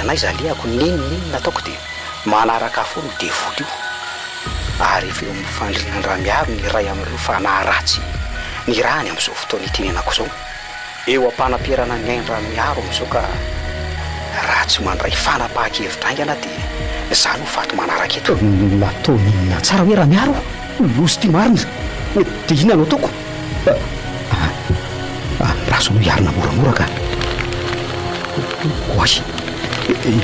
naiza liako ninonino nataoko dia manaraka fo ny devoly io ary efa eo amin'ny fandrinany raha miaro ny ray amin'ireo fa naharatsy ny rahany amin'izao fotoana itenenako zao eo ampanampiarana ny aindra miaro amin'izao ka raha tsy mandray fanapahan-kevitra aingana dia za no fato manaraka eto. nataonina tsara hoe raha miaro lozy ty marina dia ina no ataoko raso no iarina moramora ka oay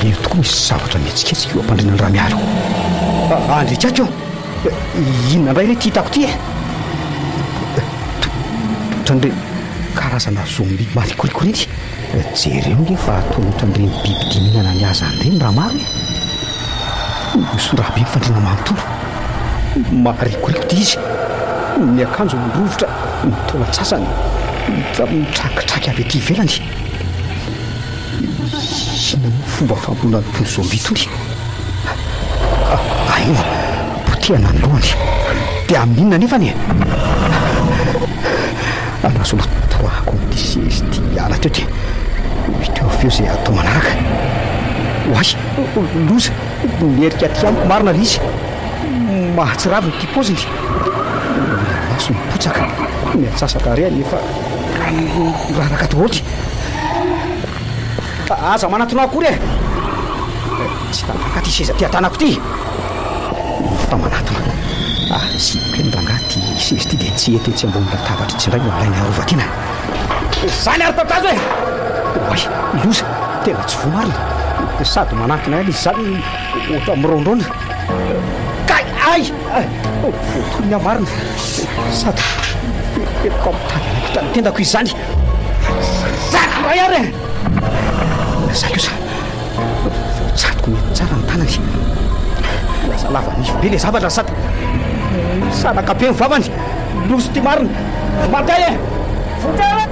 io tokoa misy zavatra mihetsiketsika eo ampandrinany raha miaro andritrako inona ndray le ty hitako ty ohatrandre karazana zombi marikorikorenty jereo nge fa ataony ohatran'ireny biby diminana ny aza an'ireny raha maro misondraha be mifandrina manontolo marikoriko ty izy ny akanjo mirovotra nitaona tsasany mitrakitraky avy aty ivelany ina fomba fambolona tony zombi tony aio poteana ny lohany dia amin'inona nefany anaso lotoako nysezy ty ala teo ty miteo feo zay atao manaraka oay loza mierika ty amiko marina le izy mahatsiraviny ty poziny maso mipotsaka miatsasaka reany efa raharaka tohoty aza manatona akory tsy tanaka ty seza ty atanako ty fa manatona sy kendrangah ty sezy ty dia tsy ety tsy ambony latabatra tsy ndray malainy arovatina zany ary tatazo e oay loza tena tsy vo marina sady manatona izy zany ohatra mirondrona kay ay fotony amarina sady ko mitady anakitra tendako izy zany zany ray ary za io za votsatoko mety tsara ny tanany lasa lava nisy be le zavatra sady sanakabe mivavany lozy ty marina matay e fotara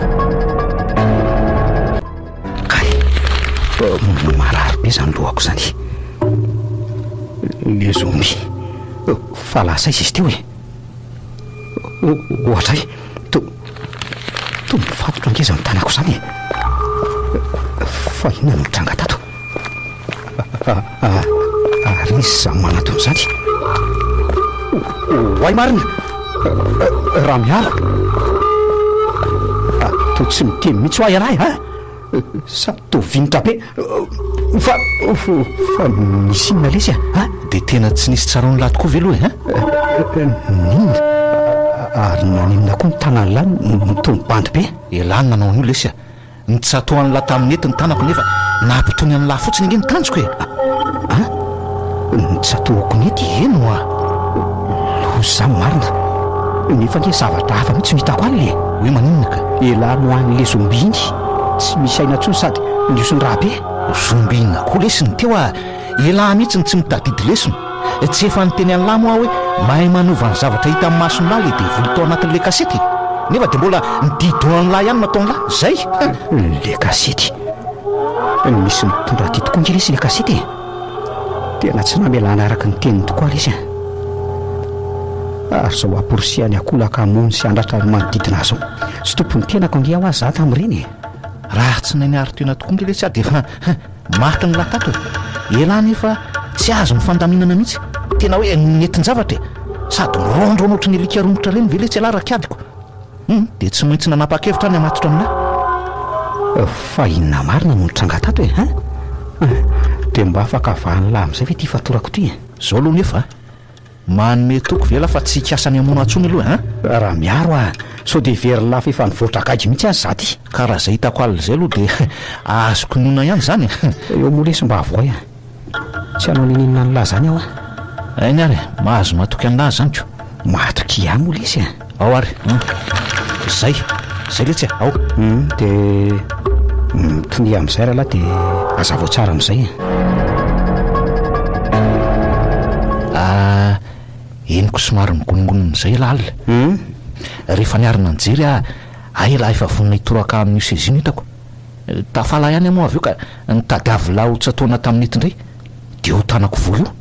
kay marary be zany lohako zany le zombi fa lasa izy izy teo e ohatra e to mifatotra angeza ny tanako zany fa inona no mitranga tato ary izy za manatony zany oay marina raha miaro to tsy mitemy mihitsy ho ay anahy sa to vinitra be fa misy inona lesy dia tena tsy nisy tsara ny lahy tokoa ve aloha ninona ary naninona koa ny tanany lany mitony bandy be elany nanao an'io lesy ny tsy atoan'ny lahy tamin'ny ety ny tanako nefa nampitony an'ny lahy fotsiny nge ny tanjoko ny tsy atoako ny ety eno lozy zany marina nefa nge zavatra hafa mihitsy mitako any le hoe maninona ka elahy no an'le zombi iny tsy misy aina ntsony sady niosony raha be zombi inona koa lesiny teo elahy mihitsy ny tsy mitadidy lesony tsy efa nyteny any lahy moa hoe mahay manova ny zavatra hita amin'ny masony lahy le dia volo tao anatin'le kasety nefa dia mbola nididoan'ny lahy ihany mataony lahy zay le kasety misy mitondra ty tokoa nge lesy le kasety tena tsy namelana araka ny teniny tokoa lesy ary zao aporosiany akolaka mony sy andratra ny manodidina azo sy tompony tenako ange aho azy za tamin'ireny raha tsy nainy ary toena tokoa nge lesy dia efa maritra ny lahy tato elahy nefa tsy azo mifandaminana mihitsy tena hoe nentin-javatra sady mirondro anoatra ny alika romotra reny ve le tsy alahy rakadiko dia tsy maintsy nanapa-kevitra ny amatotra aminahy fa inona marina no nitranga tato dia mba afaka vahany lahy amin'izay ve ty fatorako ty zao aloha nefa manome toko vela fa tsy hikasany amona antsony aloha raha miaro sao dia very lafa efa nivoatra gagy mihitsy azy za ty ka raha zay hitako alina zay aloha dia azoko nona ihany zany eo molesy mba avoay tsy hanao nininona ny lahy zany aho ainy ary mahazo matoky any lahy zany ko matoky ihany molesy ao ary zay letsy ao dia mitony amin'izay raha lahy dia azavao tsara amin'izay eniko somary migonongonon'izay lahy alina rehefa niarina nijery aela efa vonina hitoraka amin'io seziny hitako tafala ihany moa avy eo ka nitady lahy otsy ataona tamin'ny ety indray dia ho tanako voa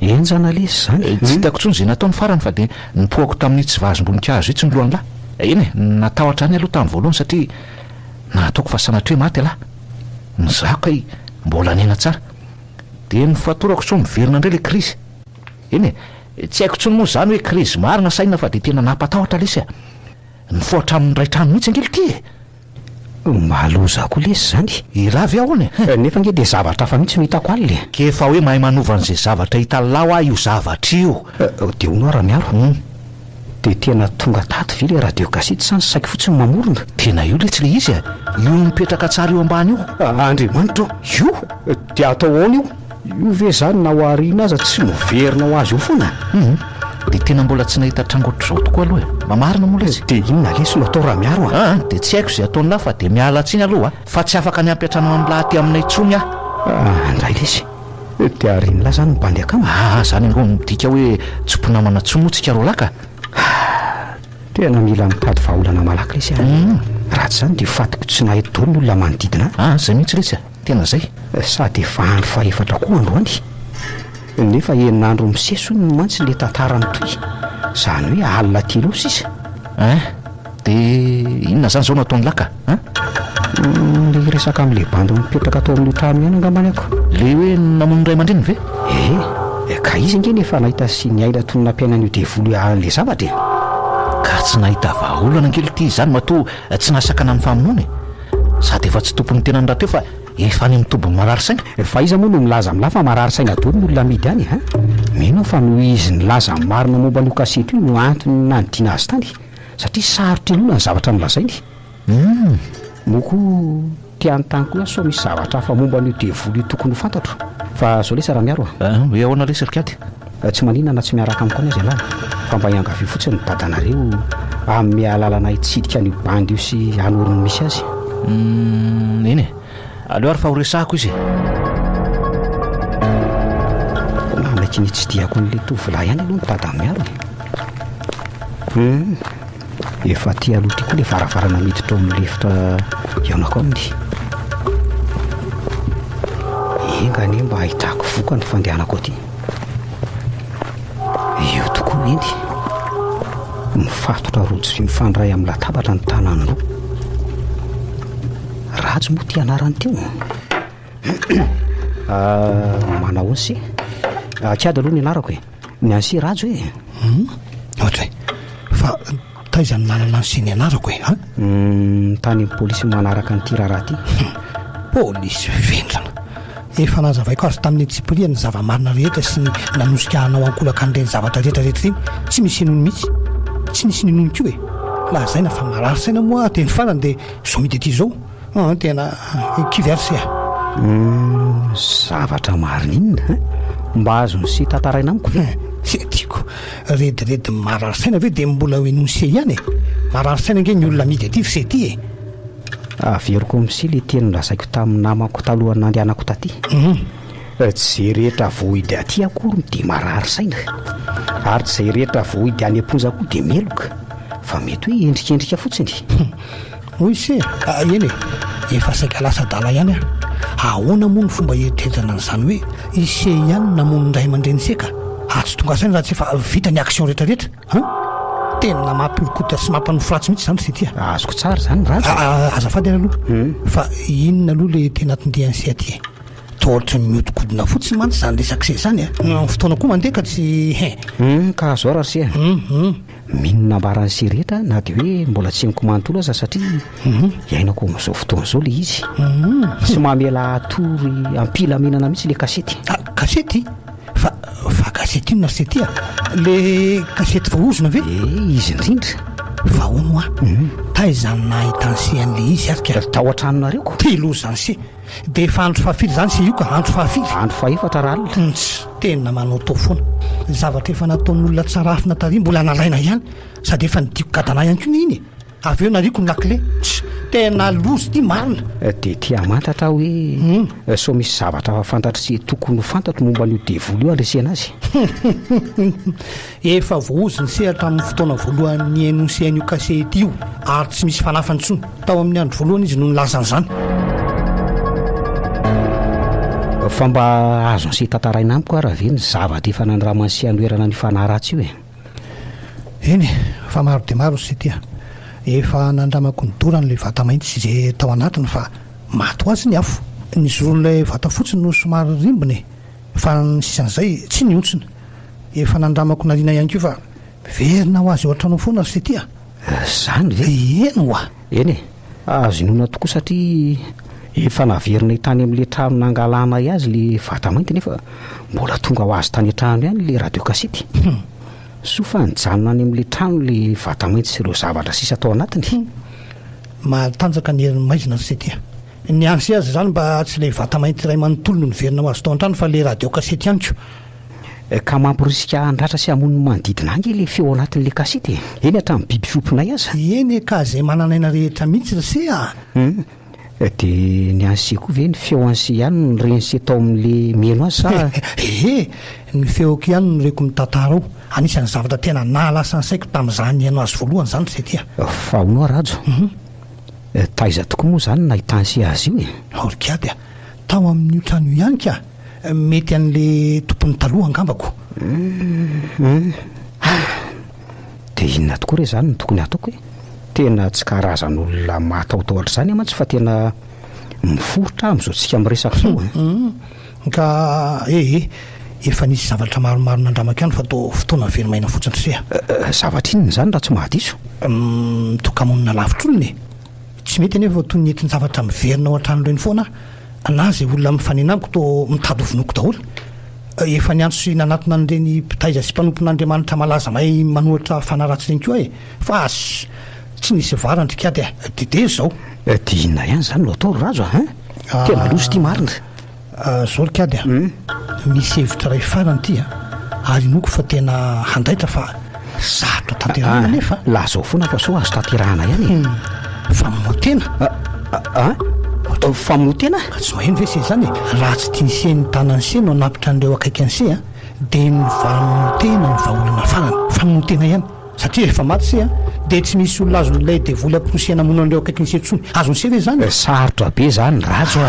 io enjana lesy zany tsy hitako tsony zay nataony farany fa dia nipoako tamin'ny tsy vazom-boninkazo itsy ny lohan'ny lahy eny natahotra any aloha tamin'ny voalohany satria nataoko fa sanatra hoe maty alahy nizako kay mbola nena tsara dia nifatorako so miverina indray le krizy eny tsy haiko tsony moa zany hoe krizy marina saina fa dia tena nampatahotra lesy nifoatra amin'ny ray trano mihitsy angely ty maloza koa lesy zany iravy aho ony nefa nge de zavatra fa mihitsy no hitako aliny ke efa hoe mahay manovan'izay zavatra hitalao ah io zavatra io de ono ara miaro de tena tonga tato ve le radio gasety sany saky fotsiny mamorona tena io le tsy le izy io mipetraka tsara io ambany io andriamanitra io de atao aona io ve zany na ho arina aza tsy noverina ho azy io foana de tena mbola tsy nahita tranga ohatr'izao tokoa aloha mamarina mola izy de inona lesy no atao raha miaro de tsy haiko izay ataon'la fa de miala tsiny aloha fa tsy afaka niampiatrano amin'n'lahaty aminay tsony andray lesy de arin'la zany mibandy akama zany ango midika hoe tsompinamana tsomotsika ro laka tena mila mitady vahaolana malaky lesy raha tsy zany de fatiko tsy nahay dolo ny olona manodidina zay mihitsy lesy tena zay sady efa andro faefatra koa androany nefa eninandro miseso ny mantsy le tantara nytoy zany hoe alina telo sisa de inona zany zao nataony laka le resaka amin'le bandy mipetraka atao amin'ny trano ihany angambany ako le hoe namono ray aman-dreny ve ka izy nge nefa nahita sy ny aina tonona ampiainany io devolo an'le zavatra ka tsy nahita vahaolana ankely ty zany matoa tsy nasakana amin'ny famonony sady efa tsy tompony tena nraha teo fa efa ny mitombony marary saina fa iza moa no milaza amin'la fa marary saina dolo ny olona midy any mino fa no izy nilaza marina momba nio kasety io no antony nanodina azy tany satria sarotra inona ny zavatra nolazainy moko tiany tany koa so misy zavatra hafa momba nio devolo io tokony ho fantatro fa zao lesa raha miaro hoe ahoana lesy rikady tsy maninona na tsy miaraka amiko any azy alahy fa mba hiangavy fotsiny dadanareo amin'ny alalana hitsidika ny bandy io sy anorony misy azy eny aleo ary fa horesahako izy naiky ny tsy diako n'le tovolahy ihany aloha mitady amin'ny miaro efa ty aloha ty koa le varavarana miditra ao amin'lefitra iaonako aminy engane mba ahitako voka ny fandehanako aty io tokoa eny mifatotra rojo sy mifandray amin'ny latabatra ny tanany roa ratsy moa ty anarany teo manao onsy kiady aloha ny anarako ny ansy rajo ohatra fa taizany manana ny sy ny anarako tany polisy manaraka nyty raharaha ty polisy vendrana efa nazavaiko azy tamin'ny tsipiria ny zava-marina rehetra sy ny nanosika hanao ankolaka an'ireny zavatra rehetrarehetra reny tsy misy inony mihitsy tsy nisy ninony ko laha zaina fa marary saina moa teny farany de zao mity aty zao tena kiverse zavatra marinina mba azony sy tantaraina amiko sy tiako rediredy marary saina ve de mbola hoe nonse ihany marary saina nge ny olona midy aty fse ty averiko misy le teny lazaiko tamin'ny namako talohany nandehanako taty tsy zay rehetra vohidy aty akory de marary saina ary tsy zay rehetra vohidy any amponja koa de meloka fa mety hoe endrikendrika fotsiny hoy se eny efa saika lasa-dala ihany ahoana moa ny fomba eritreritana n'izany hoe ise ihany namono ndray aman-dreny seka tsy tonga saina raha tsy efa vita ny action rehetrarehetra tena mampirokota sy mampanofiratsy mihitsy zany sy ty azoko tsara zany raha azafady any aloha fa inona aloha le tena tondehan'sy aty tohatra ny miodikodina fotsiny mantsy zany resak'se zany fotoana koa mandeha ka tsy ka zao raha sy minona ambarany sy rehetra na de hoe mbola tsy mikomantola aza satria iainako am'izao fotoana zao le izy sy mamela atory ampilamenana mihitsy le kasety kasety fa kasety inona sy ty le kasety vaozona ve izy indrindra vahono taizany nahitany sy an'le izy arika tao an-tranonareo ko telo zany sy de efa andro fahafiry zany sy io ka andro faefatra raha alina tena manao tao foana zavatra efa nataon'olona tsarafina tary mbola nalaina ihany sady efa nidiko gadana ihany ko ny iny avy eo nariko ny lakile tena lozy ty marina de tia mantatra hoe so misy zavatra fantatry sy tokony ho fantatro momba n'io devolo io andresena azy efa voaozy ny sehatra amin'ny fotoana voalohany enonsean'io kasety io ary tsy misy fanafany tsony tao amin'ny andro voalohany izy no nylazan'izany fa mba azo ny sy tantaraina amiko raha ve ny zavatra efa nandramanysy anoerana ny fanaharatsy io eny fa maro de maro sy tya efa nandramako ny dorany le vata mainty sy zay tao anatiny fa mato azy ny afo ny zoron'lay vata fotsiny no somary rimbony fa nsisan'izay tsy niontsona efa nandramako nariana ihany ko fa verina ho azy eo an-trano foana sy tya Zany ve eno a eny e azo inona tokoa satria efa naverina tany amin'le trano nangalana azy le vata mainty nefa mbola tonga ho azy tany trano ihany le radio kasety sofa nijanona any amin'le trano le vata mainty sy ireo zavatra sisa atao anatiny matanjaka ny herin'ny maizina setia ny ansy azy zany mba tsy le vata mainty iray manontolo no niverina ho azy tao an-trano fa le radio kasety ihany ko ka mampirisika andratra sy amoniny manodidina ange le feo anatin'le kasety eny hatramin'ny biby fiompinay aza eny ka zay mananaina rehetra mihitsy rase dia ny anse koa ve ny feo anse ihany ny renysy atao amin'le meno azy sa ny feoko ihany no reko mitantara ao anisan'ny zavatra tena nahalasa ny saiko tamin'izany iano azy voalohany zany setia fa hono arajo taiza tokoa moa zany nahitanse azy io orikady a tao amin'io trano io ihany ka mety an'le tompony taloha angambako dia inona tokoa re zany ny tokony ataoko e tena tsy karazan'olona mataotaotra zany amantsy fa tena miforotra amin'izao tsika miresaka zao ka efa nisy zavatra maromaro nandramaka ihany fa tao fotoana verimaina fotsiny trea zavatra inony zany raha tsy mahadiso tokamonina lavitr'olona e tsy mety anefa toy ny entiny zavatra miverina ao an-trano ireny foana na zay olona mifanenamiko to mitady ovinoko daholo efa niantso nanatona an'ireny mpitaiza sy mpanompon'andriamanitra malaza mahay manohatra fanaratsy reny koa e fa tsy nisy varandrikady dide zao dia inona ihany zany no atao razo tena loso ty marina zao rikady misy hevitra ray farany ty ary noko fa tena handraitra fa sarotra tanterahana nefa la zao foana fa so azo tanterahana ihany famotena famotena tsy maheno ve se zany raha tsy tianyseny tanany se no anapitra an'ireo akaiky an'se dia ny vamotena ny vaolana farany famotena ihany satria rehefa maty se dia tsy misy olona azo nylay dia voly amporosiana mona an'ireo akaiky ny se tsony azony se ve zany sarotra be zany razo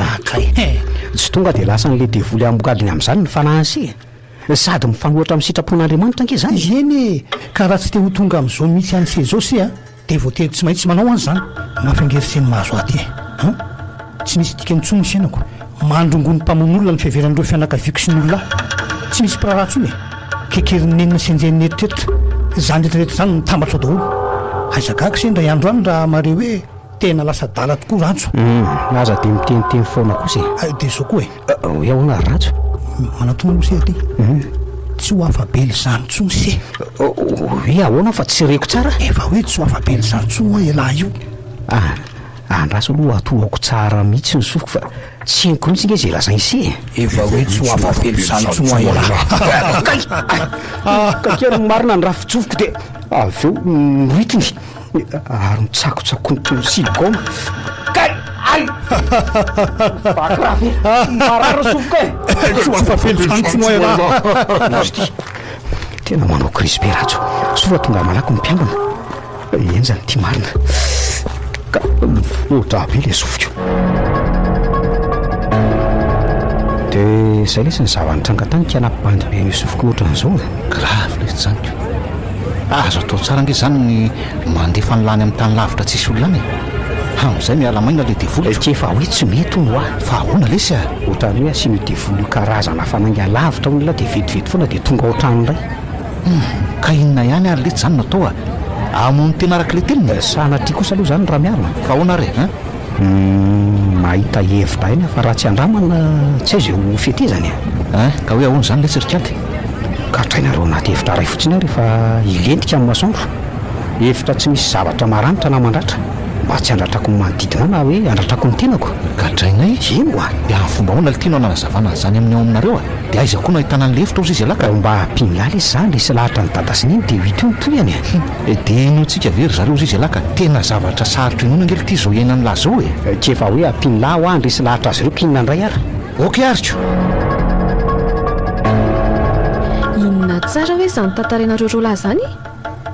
tsy tonga dia lasa n'le devoly ambogadiny amin'izany ny fanahy se sady mifanohatra amin'ny sitrapon'andriamanitra ange zany eny ka raha tsy te ho tonga amin'izao mihitsy an'se zao se dia voatery tsy maintsy manao any zany mafangeriseny mahazo aty tsy misy dika nitsony ny fiainako mandrongony mpamon'olona ny fiheveran'ireo fianakaviako sy ny olona tsy misy mpiraratsony kekerinenina sy enjeniny eritreritra zany rehetrarehetra zany mitambatra ao daholo aizakaka se ndray andro any raha mare hoe tena lasa dala tokoa ratso aza dia miteniteny foana kosa dia zao koa hoe ahoana ry ratso manatona mo se aty tsy ho afabely zany tsony se hoe ahoana fa tsy reko tsara efa hoe tsy ho afabely zany tsony a elahy io andraso aloha atoako tsara mihitsy ny sofiko fa tsy eniko mihitsy nge zay lazainy se efa hoe tsy ho afabely zany tsony a elahy kakera ny marina ny raha fitsofiko dia avy eo miritiny ary mitsakotsakony toy siligoma kay ay bakrafy marara sofiko tsy ho afabely zany tsony a elahy tena manao crispé ratso sofa tonga malaky mimpiambina eny zany ty marina ka otra be le sofiko dia zay lesy ny zavanitranga tany kianapibandy be ny sofiko ohatra n'izao grave lesy zanyko azo atao tsara nge zany ny mandefa nylany amin'ny tany lavitra tsisy olona any amin'izay miala maina le devoly kefa hoe tsy mety hono fa ahoana lesy ohatrany hoe asiny devoly io karazana fananga lavitra olona dia vetivety foana dia tonga ao trano iray ka inona ihany ary lety zany natao amony tena araka le tenina sanatria kosa aloha zany raha miarina fa ahoana re mahita hevitra eny fa raha tsy andramana tsy aiza ho fetezany ka hoe ahoana zany letsyrikady ka trainareo anaty hevitra ray fotsiny rehefa ilentika amin'ny masoandro hevitra tsy misy zavatra maranitra na mandratra mba tsy andratrako ny manodidina na hoe andratrako ny tenako ka trainay eno dia amin'ny fomba hoana le tianao nanazavana zany amin'ny ao aminareo dia aiza koa nahitana ny lefitra ozy izy alaka mba hampingaly izy zany lesy lahatra ny dada sy niny dia hito ny toy any dia inotsika very zareo ozy izy alaka tena zavatra sarotra inona ngely ty zao iainany lahy zao tsy efa hoe hampinlahy ho andresy lahatra azy ireo kinina ndray ary oka ariko inona tsara hoe zany tantarenareo ro lahy zany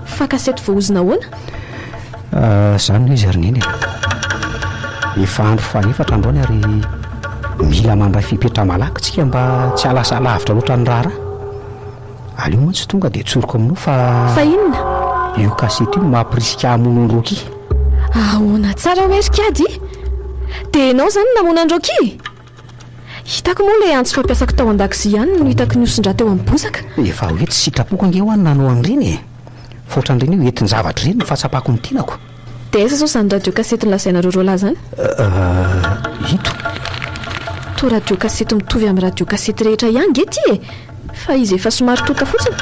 fa kasety voaozina hoana zany hoe izy arineny efa andro faefatra androany ary mila mandray fipetra malaky tsika mba tsy alasa lavitra loatra ny rara aleo moa tsy tonga dia tsoroko aminao fa inona io kasety io mampirisika hamonondroky ahoana tsara hoe rikady dia ianao zany namonandroky hitako moa ilay antso fampiasako tao an-dakozy ihany no hitako ny osondra teo amin'ny bozaka efa hoe tsy sitrapoko ange ho any nanao an'ireny foatran'ireny hoe entiny zavatra ireny no fahatsapako ny tianako. dia aiza zao izany radio kasety nylazainareo roalahy zany ito to radio kasety mitovy amin'ny radio kasety rehetra ihany ge ty fa izy efa somary tota fotsiny.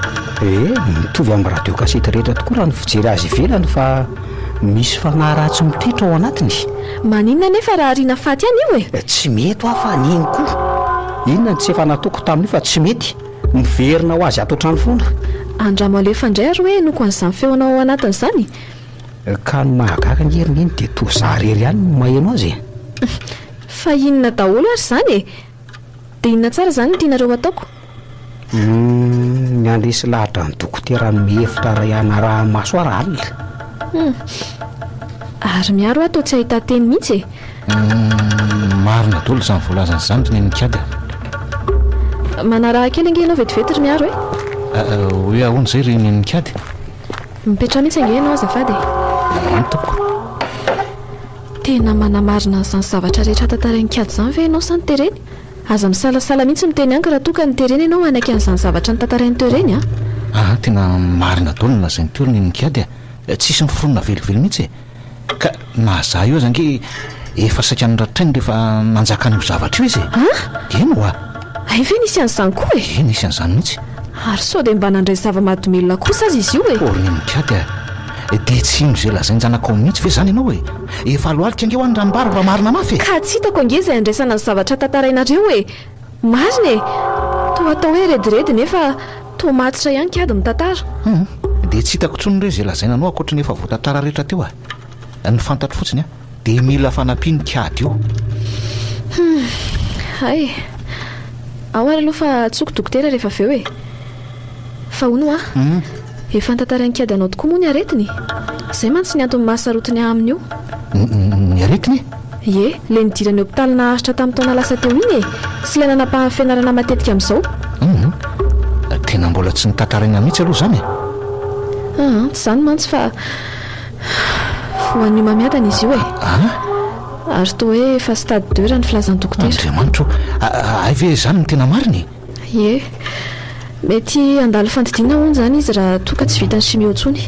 mitovy amin'ny radio kasety rehetra tokoa raha ny fijery azy ivelany fa misy fanahy ratsy mititra ao anatiny. maninona nefa raha riana faty any io tsy mety ho afa niny koa inona ny tsy efa nataoko tamin'io fa tsy mety miverina ho azy ato trano foana. andramo alefa indray ary hoe noko an'izany feonao ao anatin'izany ka no mahagaga ny herininy dia toa zarery ihany no maheno azy. fa inona daholo ary izany dia inona tsara izany ny tianareo ataoko. ny andresy lahatra ny dokotera no mihefitra rayana raha maso ara alina. ary miaro atao tsy ahita teny mihitsy marina dolo izany voalazany zany ny nikady. manaraha kely ange ianao vetivety miaro hoe ahoana izay ry ny nikady mipetra mihitsy ange ianao azafady antoko tena manamarina n'izany zavatra rehetra tantarain-kady izany ve ianao sa ny tereny aza misalasala mihitsy miteny anka raha toka ny tereny ianao anaky an'izany zavatra ny tantarain'ny tereny tena marina dolona izay ny teorony nikady tsisy miforonina velively mihitsy ka na za io azange efa saika nyratrainy rehefa nanjaka n'io zavatra io izy eno ay ve nisy an'izany koa nisy an'izany mihitsy ary sao dia mba nandray zava-mahadomelona kosa azy izy io oriny nikady dia tsy ino izay lazain-janakao mihitsy ve zany ianao efa aloalika ange ho any ranombary mba marina mafy ka tsy hitako ange izay andraisana ny zavatra tantarainareo marina toa atao hoe rediredy nefa toa matitra ihany kady mitantara dia tsy hitako tsony ireo izay lazainanao akoatra ny efa voatantara rehetra teo ny fantatro fotsiny dia mila fanampiany kady io ay ao ary aloha fa tsoko dokotera rehefa avy eo fa hono efa ntantaran'kady anao tokoa moa ny aretiny izay mantsy ny antony mahasarotiny aminy io ny aretiny le nidirany hopitaly naharitra tamin'ny taona lasa teo iny sy ilay nanapahany fianarana matetika amin'izao tena mbola tsy nitantaraina mihitsy aloha zany tsy zany mantsy fa foan'io mamiadana izy io ary toa hoe efa stade 2 raha ny filazan'ny dokotera andriamanitro ay ve zany ny tena mariny mety andalo fandidina hono zany izy raha toka tsy vitany simeo ntsony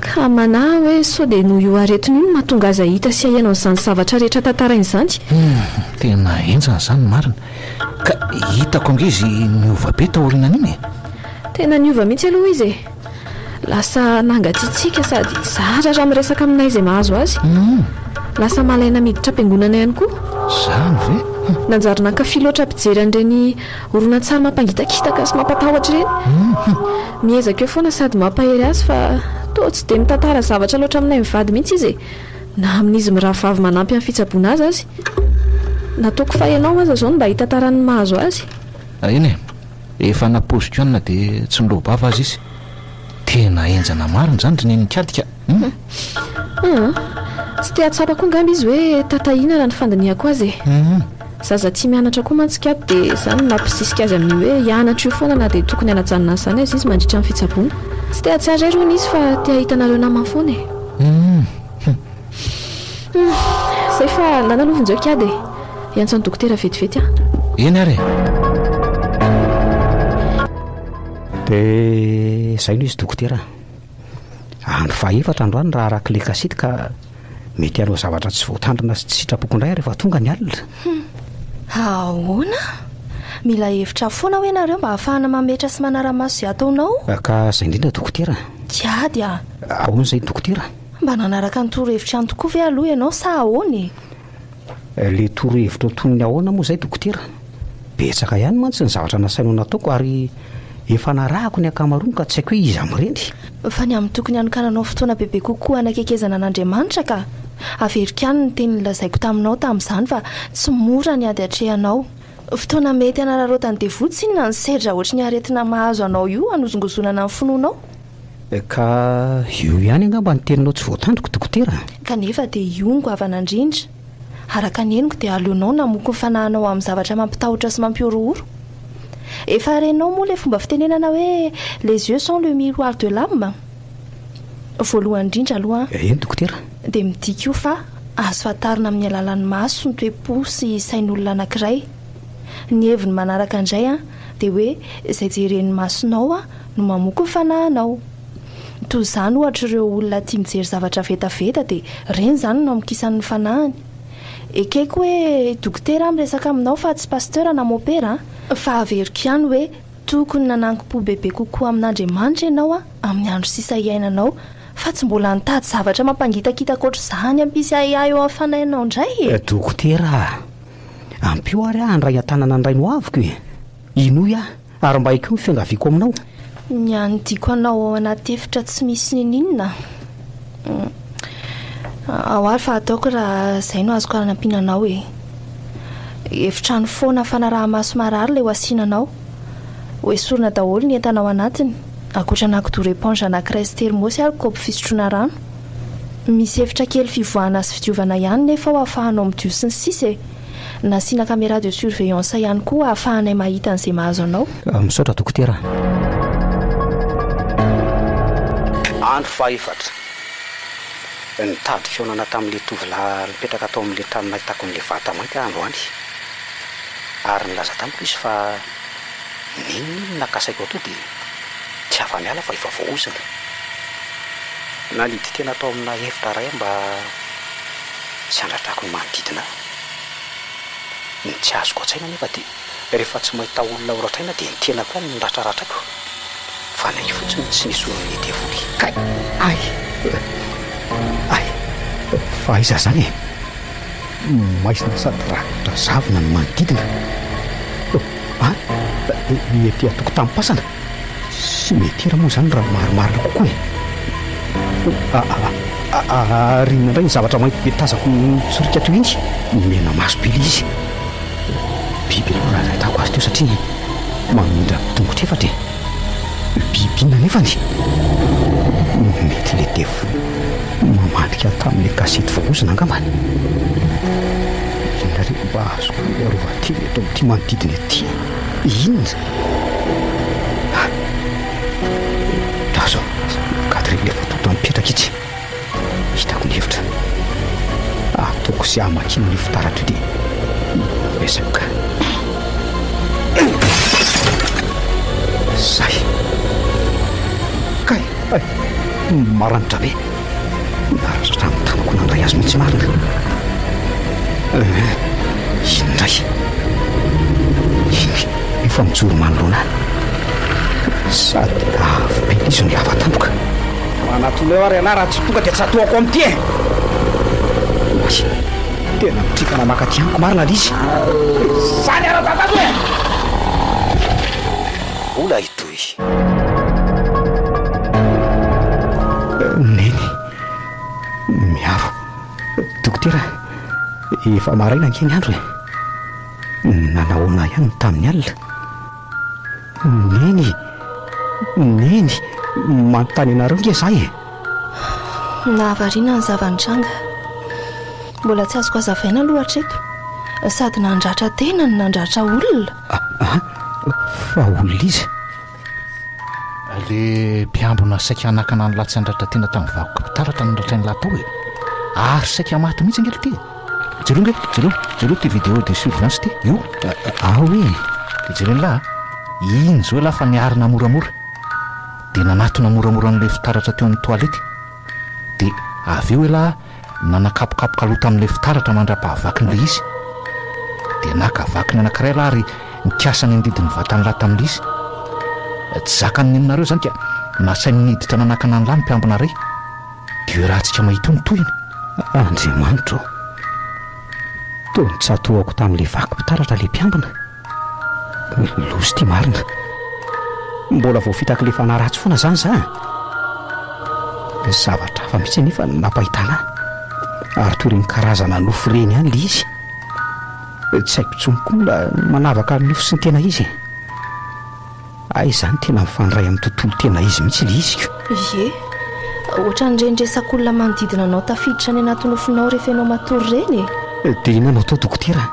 ka manahy hoe sao dia noho io aretiny io no mahatonga aza hita sy ahianao n'izany zavatra rehetra tantarainy izany tena enjana zany marina ka hitako ange izy niova be taorinan'iny tena niova mihitsy aloha izy lasa nangatsiatsika sady zara raha miresaka aminay izay mahazo azy lasa malaina miditra am-piangonana ihany koa zany ve nanjary nankafy loatra ampijery an'ireny horonan-tsary mampangitakitaka sy mampatahotra ireny miezaka eo foana sady mampahery azy fa toa tsy dia mitantara zavatra loatra aminay mivady mihitsy izy na amin'izy mirahavavy manampy amin'ny fitsaboana azy azy nataoko fa ianao aza zao no mba hitantarany mahazo azy eny efa napositionne dia tsy milobava azy izy tena enjana marina zany ry nenikadika tsy te atsapako ngamby izy hoe tatahina raha ny fandinihako azy zaza tsy mianatra koa mantsikady dia izany nampisisika azy amin'ny hoe hianatra io foana na dia tokony hanajanona izany azy izy mandritra amin'ny fitsaboana tsy te atsara rony izy fa te ahitanareo namany foana zay fa nanalovonjeo kady iantsany dokotera vetivety eny ary dia zay no izy dokotera andro faefatra androany raha arak'le kasety ka mety anao zavatra tsy voatandrina sy tsy sitrapoko indray rehefa tonga ny alina ahoana mila hevitra foana hoe nareo mba hahafahana mametra sy manara-maso izay ataonao ka izay indrindra dokotera diady ahoana izay dokotera mba nanaraka ny toro-hevitra any tokoa ve aloha ianao sa ahoany le toro-hevitra tonony ahoana moa izay dokotera betsaka ihany mantsy ny zavatra nasainao nataoko ary efa narahako ny akamaroany ka tsy haiko hoe izy amin'ireny fa ny amin'ny tokony anokananao fotoana bebe kokoa anakekezana an'Andriamanitra ka averika any ny teny lazaiko taminao tamin'izany fa tsy mora ny ady atrehanao fotoana mety anararotany devotsy inona ny sedra ohatry ny aretina mahazo anao io anozongozonana ny finoanao ka io ihany angamba ny teninao tsy voatandriko dokotera kanefa dia iongo avanandrindra araka ny eniko dia aleonao namoko ny fanahinao amin'ny zavatra mampitahotra sy mampiorohoro efa renao moa le fomba fitenenana hoe les yeux sont le miroir de l'âme voalohany indrindra aloha eny dokotera dia midika io fa azo fatarina amin'ny alalan'ny maso ny toe-po sy sain'olona anankiray ny heviny manaraka indray dia hoe izay jeren'ny masonao no mamoko ny fanahinao toy izany ohatra ireo olona tia mijery zavatra vetaveta dia reny izany no amikisan'ny fanahiny. Ekeko hoe dokotera miresaka aminao fa tsy pasteur na mopera fa averiko ihany hoe tokony nanankim-po bebe kokoa amin'Andriamanitra ianao amin'ny andro sisa iainanao fa tsy mbola nitady zavatra mampangitakitaka ohatr'izany ampisy ahiahy eo amin'ny fanahinao indray. Dokotera, ampio ary andray an-tanana ndray no aviko e. Inoy ary mba haiko ny fiangaviako aminao. Ny anodiako anao ao anaty efitra tsy misy ninina. Ao ary fa ataoko raha izay no azoko anampiananao e. Efitrano foana fanaraha-maso marary ilay ho asiananao. Hoesorina daholo ny entanao anatiny. Akoatra anankidoro éponge anankiray sy termosy ary kaopy fisotroana rano. Misy efitra kely fivoahana sy fidiovana ihany nefa ho ahafahanao midio sy ny sisa e. Nasiana caméra de surveillance ihany koa ahafahanay mahita an'izay mahazo anao. Misaotra dokotera. Andro faefatra nitady fionana tamin'ilay tovolahy mipetraka atao amin'ilay tany nahitako n'ilay vata mainty andro any ary nilaza tamiko izy fa niny nakasaiko ato dia tsy afa-miala fa efa voaozana. Nalidy tena atao amina efitra ray mba tsy andratrako ny manodidina. Ny tsy azoko an-tsaina nefa dia rehefa tsy mahita olona horatraina dia ny tena koa ny ratraratrako fa nay fotsiny tsy nisy olona ety avoly. Kay, ay fa iza zany e, maisina sady rakotra zavona ny manodidina. Ety atoko tampasana sy mety era moa zany raha marimarina kokoa e. Rinona indray ny zavatra mainty be tazako sorika toy iny mena maso bely izy. Biby aloha raha nahitako azy teo satria mamindra tongotra efatra e. Bibina nefany mety le devo mamadika tamin'le kasety voaozina angambany. Inareo mba azoko arovately eto amin'ity manodidina ety inona dazo kadreny efa toto mipetraka itsy hitako ny hevitra ataoko sy amakina ny fitaratra dia resako ka zay kay maranitra be naratra amin'ny tanako nandray azy mihitsy marina. Indray efa mijoro manoloana sady avy be izy ny lava tampoka manatoleo ary ana raha tsy tonga dia tsy atoako amin'ity e. Tena mitrikana makaty amiko marina lizy zany ara-tatazo e. Ola itoy neny miaro dokotera efa maraina ankeny andro e. Nanahoana ihany tamin'ny alina. Neny manontany anareo nge zay e. Nahavariana ny zavan-tranga mbola tsy azoko azavaina aloha hatreto sady nandratra tena ny nandratra olona. Fa olona izy le mpiambona saika anakana ny latsy andratra tena tamin'ny vakoka mpitaratra nandratra ny latao e ary saika maty mihitsy angely ty. Jereo ty vidéo de surveillance ty io hoe de jereny lahy iny zao lafa niarina moramora de nanatona moramora n'le fitaratra teo amin'ny toalety de avy eo lahy nanakapokapoka loha tamin'le fitaratra mandra-pahavakiny le izy de nakavakiny anankiray lahy ary nikasany andidiny vatany lahy tamin'le izy. Tsy zakany ninareo zany ka nasainy niditra nanakana ny lahy mpiambina ray de raha tsika mahita ny toyiny. Andriamanitra toy tsy atoako tamin'le vaky mpitaratra le mpiambina lozy ty marina mbola voafitaka le fanaratsy foana zany za zavatra hafa mihitsy nefa napahitana ary toy reny karazana nofo reny ihany le izy tsy haiko tsomoko mbola manavaka nofo sy ny tena izy ay zany tena mifandray amin'ny tontolo tena izy mihitsy le izyko. Ye ohatra nyrendresak'olona manodidina anao tafiditra ny anaty nofonao rehefa ianao matory reny e. Dia inanao tao dokotera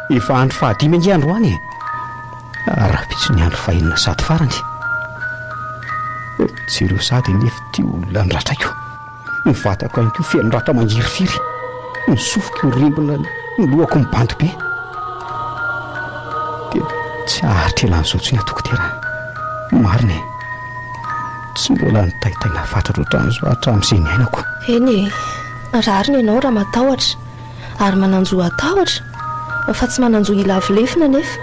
efa andro fahadimy ange andro any e. Raha pitsy ny andro fahenina sady farany jereo sady nefa ty olona nratraiko nivatako ihany koa fenondratra mangirifiry nisofiko rimbona ny lohako mibandy be dia tsy aharitra elan'izao tsony dokotera marina e. tsy mbola nitaitaina fantatra hatramin'izay ny ainako. eny rariny ianao raha matahotra ary mananjoa atahotra fa tsy mananjoa ilavilefina nefa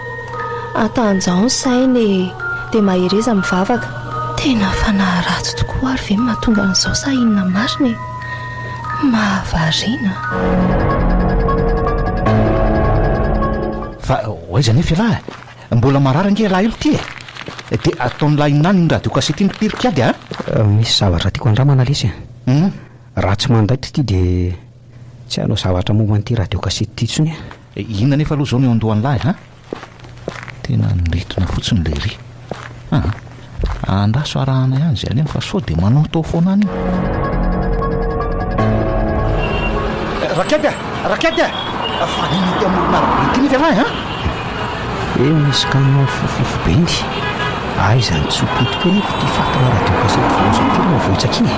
atanjao ny sainy dia mahereza mivavaka. Tena fanaharatsy tokoa ary ve mahatonga an'izao sa inona mariny mahavariana. Fa hoaiza nefa lahy mbola marary ange lahy ilo ty dia ataon'ny lahy inona ny radio kasety iny pirikady a. Misy zavatra tiako andramana lesy raha tsy mandaitra ity dia tsy hanao zavatra momba an'ity radio kasety ity tsony. Inona nefa aloha zao ny andohan'ny lahy a tena niretina fotsiny lery andraso arahana ihany zay any fa sao dia manao tao foana any. Rakety fa ninity amorona arabe ity nefa lahy misy kanao fofofo be iny izany tsopotiko nefa ty fatana radio kasety voatsy ty vohitsaka iny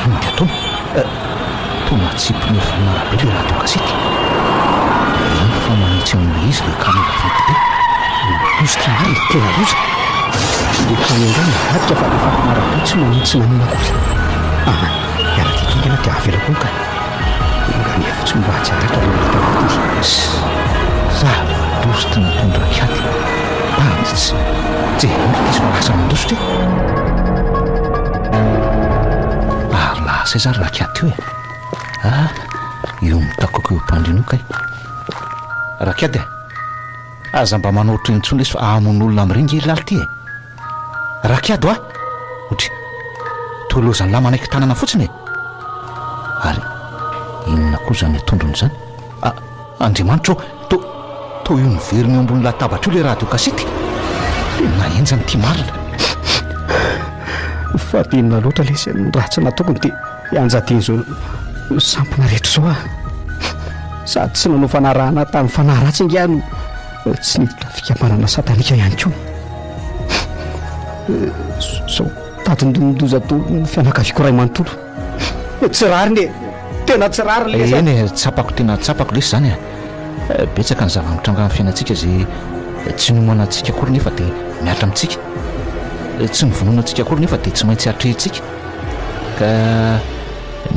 rindy ataony tona tsipony fonina arabe le radio kasety iny fa manitsy amin'le izy le kanao vety be lozy ty mary tena loza le kanao indray nahatrika fa le fatana arabe tsy manitsy nanina kory iara ty tongana ty avelako ka nganefa tsy mba tsaratra le latavaty zava-dozy ty mitondra kiady banjitsy jehendrika izy fa lasa mandositra ary lasa izary raha kiady io io mitakoko eo mpandrinoka raha kiady aza mba manaotra iny tsony lesy fa amon'olona ami'ringy laly ty raha kiady ohatra tolozany lahy manaiky tanana fotsiny ary inona koa zany atondrony zany andriamanitra to io miveriny eo ambony latabatra io le radio kasety dia nahenjany ty marina fa tenina loatra lesy raha tsy nataokony dia ianjadiny zao sampona rehetra zao sady tsy nanao fanarahana tamin'ny fanaharatsy ingano tsy niditra fikambanana satanika ihany koa sao tadindomidoza to fianakaviako ray manontolo tsy rariny tena tsy rary le eny tsapako tena tsapako lesy zany betsaka ny zava-mitranga amin'ny fiainantsika zay tsy nomana antsika akory nefa dia miatra amintsika tsy nivonoana antsika akory nefa dia tsy maintsy atrehintsika ka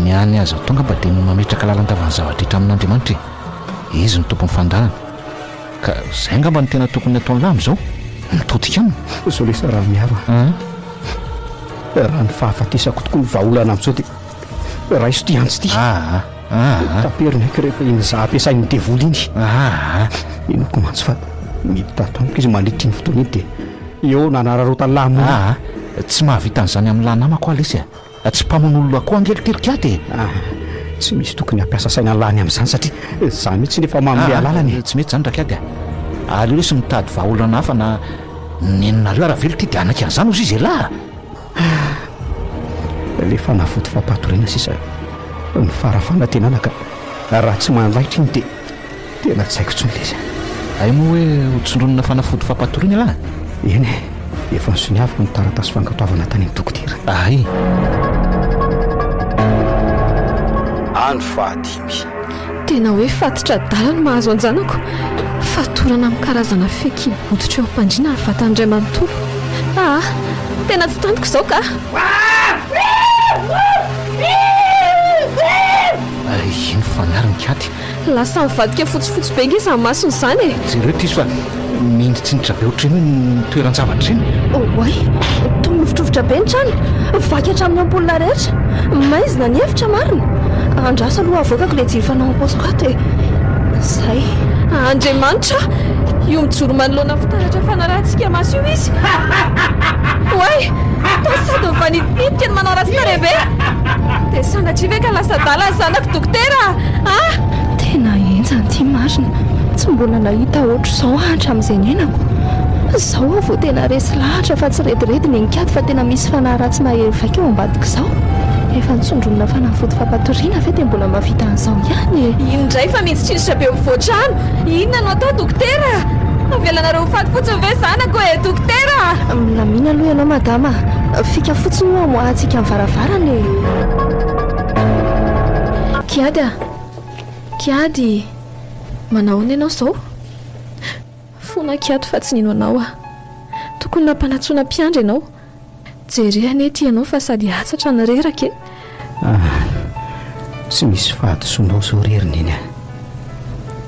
niany azy tonga mba dia mametraka lalan-davany zavatra amin'Andriamanitra izy ny tompon'ny fandarana ka zay ngamba ny tena tokony ataon'ny lamy zao mitodika aminy zao lesa raha miaro raha ny fahafatesako tokoa ny vahaolana amin'izao dia raha iso ty antsy ty taperina eky rehefa iny za ampiasainy devoly iny inoko mantsy fa mitatomboka izy mandritry ny fotoana iny dia eo nanararotany lahy tsy mahavita an'izany amin'ny lahy namako a lesy tsy mpamon'olona koa angelitirikady tsy misy tokony hampiasa saina lany amin'izany satria za mihitsy nefa mamile alalany tsy mety zany rakady aleo lesy mitady vahaolana hafa na nenonareo raha velo ty dia anaka an'izany ozy izy lahy lefa navoto fampatorena sisa ny farafanantenana ka raha tsy manlaitra iny dia tena tsy haiko tsony lezy ay moa hoe hotsondronina fanafody fampatorena lahy eny efa nysoniaviko ny taratasy fankatoavana tany ny dokotera andro fahadimy tena hoe fatitra dalany mahazo anjanako fatorana amin'ny karazana feky bototra eo ampandriana ary vatandray manontolo tena tsy tantiko izao ka iny faniariny kady lasa mivadika fotsifotsy be nge sa masony izany jereo ty izy fa mindritsinitra be ohatrany hoe nitoeran-javatra iny oay tomovitrovotra be ny trano vaky hatramin'ny ampolina rehetra maizina ny hevitra marina andraso aloha avoakako le jiro fanao am-paosiko ato zay Andriamanitra io mijoro manoloana fitaratra fanarahantsika maso io izy oay sady mivanidinitika ny manao rasina lehibe dia sanatria ve ka lasa dala ny zanako dokotera tena enjany ty marina tsy mbola nahita ohatr' izao hatramin'izay ny ainako izao aho vao tena resy lahatra fa tsy rediredy ny nikady fa tena misy fanaharatsy mahery vaika eo ambadika izao efa nitsondronina fanafody fampatoriana ve dia mbola mahavita an'izao ihany indray fa mitsitsindritra be mivoatrano inona no atao dokotera avelanareo faty fotsiny ve zanako dokotera milamina aloha ianao madama fika fotsiny io amoahantsika amin'ny varavarany kiady manahoana ianao izao fona kiady fa tsy nino anao tokony nampanatsoana mpiandry ianao jery anety ianao fa sady atsatra ny reraka tsy misy fahadisoanao zao reriny iny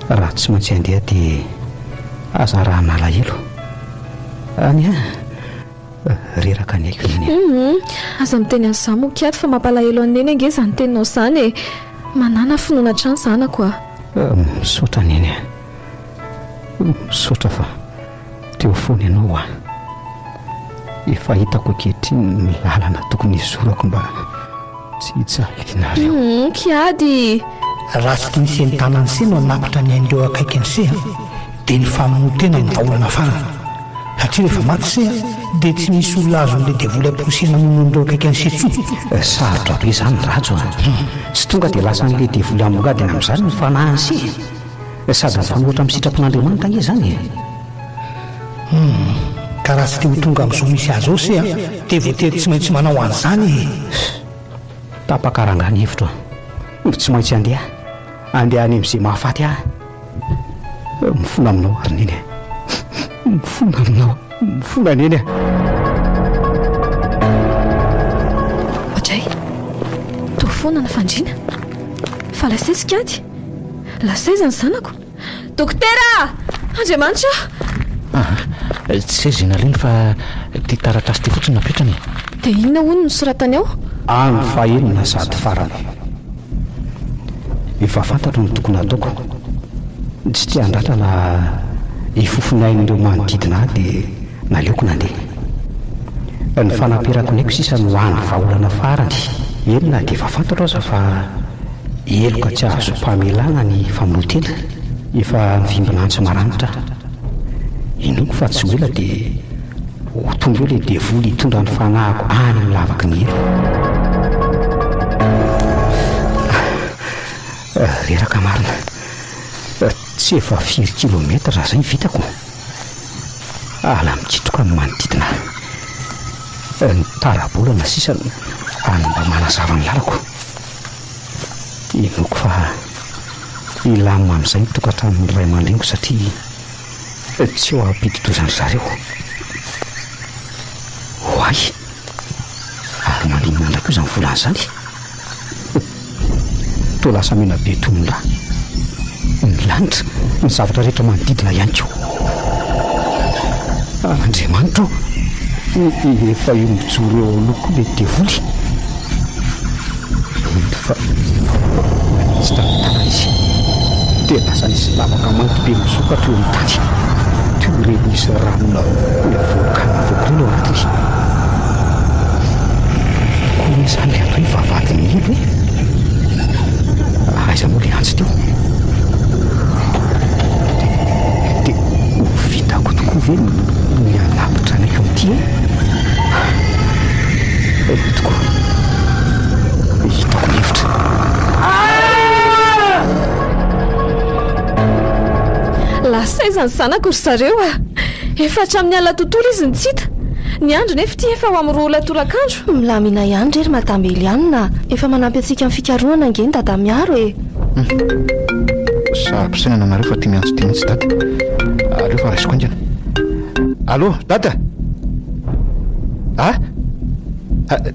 raha tsy maintsy andeha dia aza raha nalahelo any reraka ny aiko iny aza miteny an'izany moa kiady fa mampalahelo aneny ange zany teninao izany manana finoana trano zanako misaotra neny misaotra fa teo foana ianao efa hitako ankehitriny ny lalana tokony izorako mba tsy hijalianareo kiady raha tsy misy entanany se no anapitra ny ain'ireo akaiky ny se dia ny famonotena ny vaolana farana satria rehefa maty se dia tsy misy olona azo n'ilay devoly amposena monon'ireo akaiky ny se tsony sarotra be izany rajo tsy tonga dia lasa n'ilay devoly amongadina amin'izany ny fanahany se sady nyfanohatra amin'ny sitrapon'Andriamanitra nge zany ka raha tsy te ho tonga amin'izao misy azy ao se dia voatery tsy maintsy manao an'izany tapakarangany hevitra tsy maintsy andeha any amin'izay mahafaty mifona aminao ary neny mifona aminao mifona neny otray to foana ny fandriana fa lasesikaady lasaiza ny zanako dokotera Andriamanitra tsy ezina leny fa ty taratasy ty fotsiny napetrany dia inona hono ny soratany ao any fahenina sady farany efa fantatro ny tokony ataoko tsy ty andratra na ifofinain'ireo manodidina dia naleoko nandeha ny fanaperako ny aiko sisa no any vaolana farany elona dia efa fantatro aza fa eloka tsy azo mpamelana ny famonotena efa mivimbinantsy maranitra inoko fa tsy oela dia ho tonga eo ilay devoly hitondra ny fanahako any amin'ny lavaky ny elo reraka marina tsy efa 5 kilometra zay vitako ala mikitroka ny manodidina ny tarabolana sisa any mba manazava ny lalako inoko fa ilamina amin'izay mitokantranon' ray aman-dreniko satria tsy eo ampiditozany zareo hoay ary maninona ndraiky io izany volany izany to lasa mena be tomon'la ny lanitra ny zavatra rehetra manodidina ihany ko Andriamanitra efa io mijoro eo aloko le devoly fa tsy tanitana izy dia lasa nisy lavaka mainty be misokatra eo amin'ny tany teo reo misy ranona le volkana vokareo eo anatiny koa izany le atao ivavadiny ilo aiza moa le antsy teo dia vitako tokoa ve ny anapitra anaiky amin'ity tokoa hitako hevitra lasaizany zanako ry zareo efa hatramin'ny ala tontolo izy nitsita ny andro nefa ty efa ho amin'ny roa latorакandro milamina ihany rery matambely ihany na efa manampy antsika amin'ny fikaroana nge ny dada miaro sarom-pisainana anareo fa ty miantso ty mihitsy dada aleo fa raisiko ingana allo dada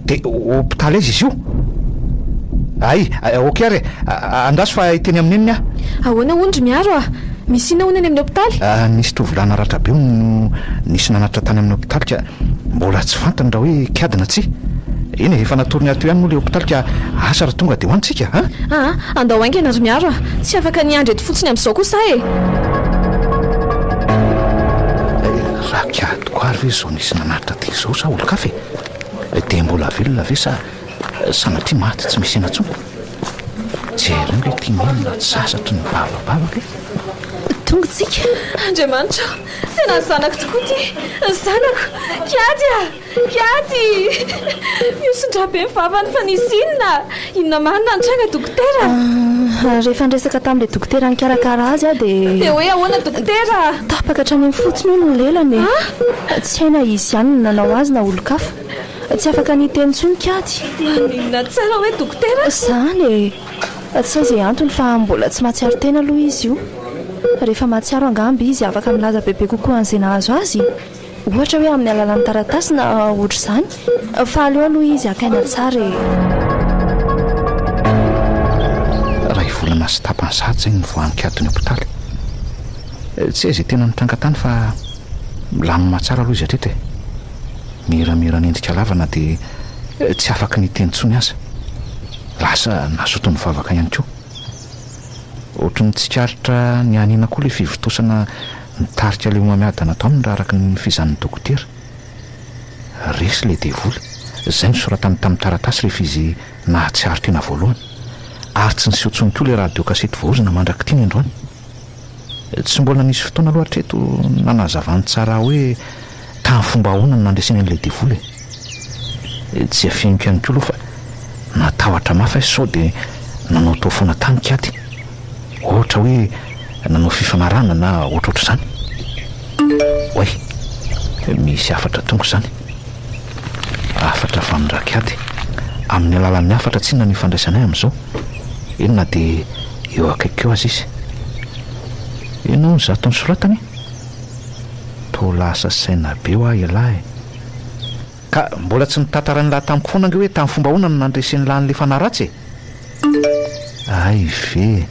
dia hôpitaly izy izy io ay ok ary andaso fa hiteny amin'inony ahoana ondry miaro misy ina honany amin'ny hôpitaly nisy tovolana ratra be no nisy nanatra tany amin'ny hôpitaly ka mbola tsy fantany raha hoe kiadina tsy eny efa natorony ato ihany moa le hôpitaly ka asa raha tonga dia hoantsika andao ainga anary miaro tsy afaka niandry ety fotsiny amin'izao kosa raha kiadiko ary ve zao nisy nanaritra ty zao sa olo kafe dia mbola velona ve sa sanatria maty tsy misy ena tsony jerynge ty menona tsy sasatra ny vavabavaka tonga tsika Andriamanitra tena ny zanako tokoa ty ny zanako kiady miosindrabe mivavany fa nisy inona marina nitranga dokotera rehefa nresaka tamin'ilay dokotera nikarakara azy dia hoe ahoana dokotera tapaka hatrany amin'ny fotsiny io no lelany tsy haina izy ihany no nanao azy na olo-kafa tsy afaka niteny tsony kiady maninona tsara hoe dokotera zany tsy hay izay antony fa mbola tsy mahatsiaro tena aloha izy io rehefa mahatsiaro angamby izy afaka milaza bebe kokoa an'izay nahazo azy ohatra hoe amin'ny alalan'ny taratasy na ohatra izany fa aleo aloha izy akaina tsara raha ivolana sy tapany zaty zay ny voanikadiny hopitaly tsy hoe zay tena nitrangatany fa milamina tsara aloha izy atrety miramira nendrika lavana dia tsy afaka nitentsony aza lasa nazoto ny vavaka ihany koa ohatra ny tsikaritra ny anina koa ilay fivitosana nitarika le mamiadana atao aminy raha araka ny fizan'ny dokotera resy le devoly izay nisoratany tamin'ny taratasy rehefa izy nahatsiaro tena voalohany ary tsy nisiotsony koa le radio kasety voaozina mandraky tiany androany tsy mbola nisy fotoana aloha hatreto nanazavany tsara hoe tamin'ny fomba ahoana ny nandreseny an'ilay devoly tsy afianiko ihany koa aloha fa natahotra mafy sao dia nanao tao foana tanikady ohatra hoe nanao fifanarana na ohatraoatra izany oay misy afatra tongo izany afatra famindrakiady amin'ny alalan'ny afatra tsy na ny fandraisanay amin'izao enona dia eo akaikeo azy izy enao ny zato ny soratany to lasa saina be ho ahy ialahy ka mbola tsy nitantarany lahy tamiko foana ange hoe tamin'ny fomba hoana no nandreseny lahin'le fanaratsy ay ve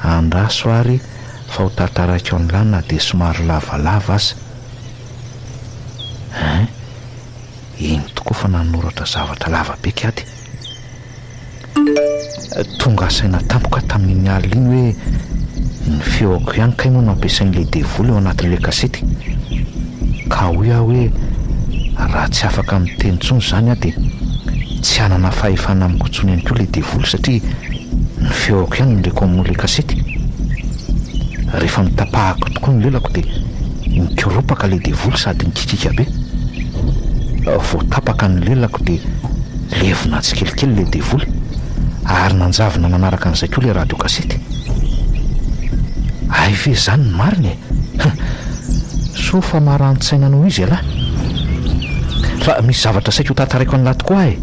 andraso ary fa ho tartaraiky ao ny lanina dia somary lavalava aza iny tokoa fa nanoratra zavatra lavabe kady tonga asaina tampoka tamin'iny alina iny hoe ny feoako ihany ka ino no ampiasain'le devoly eo anatin'le kasety ka hoy aho hoe raha tsy afaka mitentsony izany aho dia tsy hanana fahefana amin'nkotsony ihany koa le devoly satria ny feoako ihany ndraiko amin'ole kasety rehefa mitapahako tokoa ny lelako dia mikoropaka le devoly sady nikikika be voatapaka ny lelako dia levona tsikelikely le devoly ary nanjavina nanaraka an'izay koa le radio kasety ay ve zany ny mariny so fa marantsaina noho izy alahy fa misy zavatra saika ho tantaraiko an'lahy tokoa ahy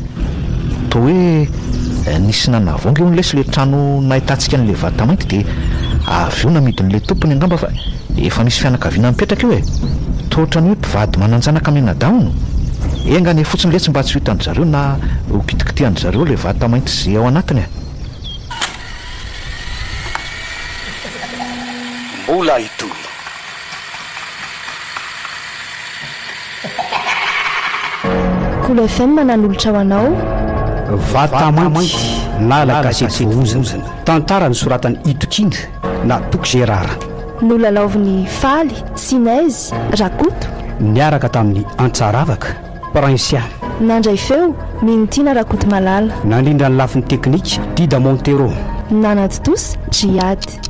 to hoe nisy nanavonga eo nylesy le trano nahitantsika n'le vata mainty dia avy eo namidin'le tompony angamba fa efa nisy fianakaviana mipetraka eo tohatrany hoe mpivady mananjanaka menadahono engany fotsiny le tsy mba tsy hohitan zareo na ho kitikitihan zareo le vata mainty zay ao anatiny mbola itoy Cool FM manan'olotra ho anao vata mainty na la kasety voaozana tantara ny soratany Itokindra na Tokgerara nolalaoviny Faly Sinaizy Rakoto niaraka tamin'ny Antsaravaka Prinsia nandray feo Minitina Rakoto Malala nandrindra ny lafin'ny teknika Dida Montero nanatotosa Jiady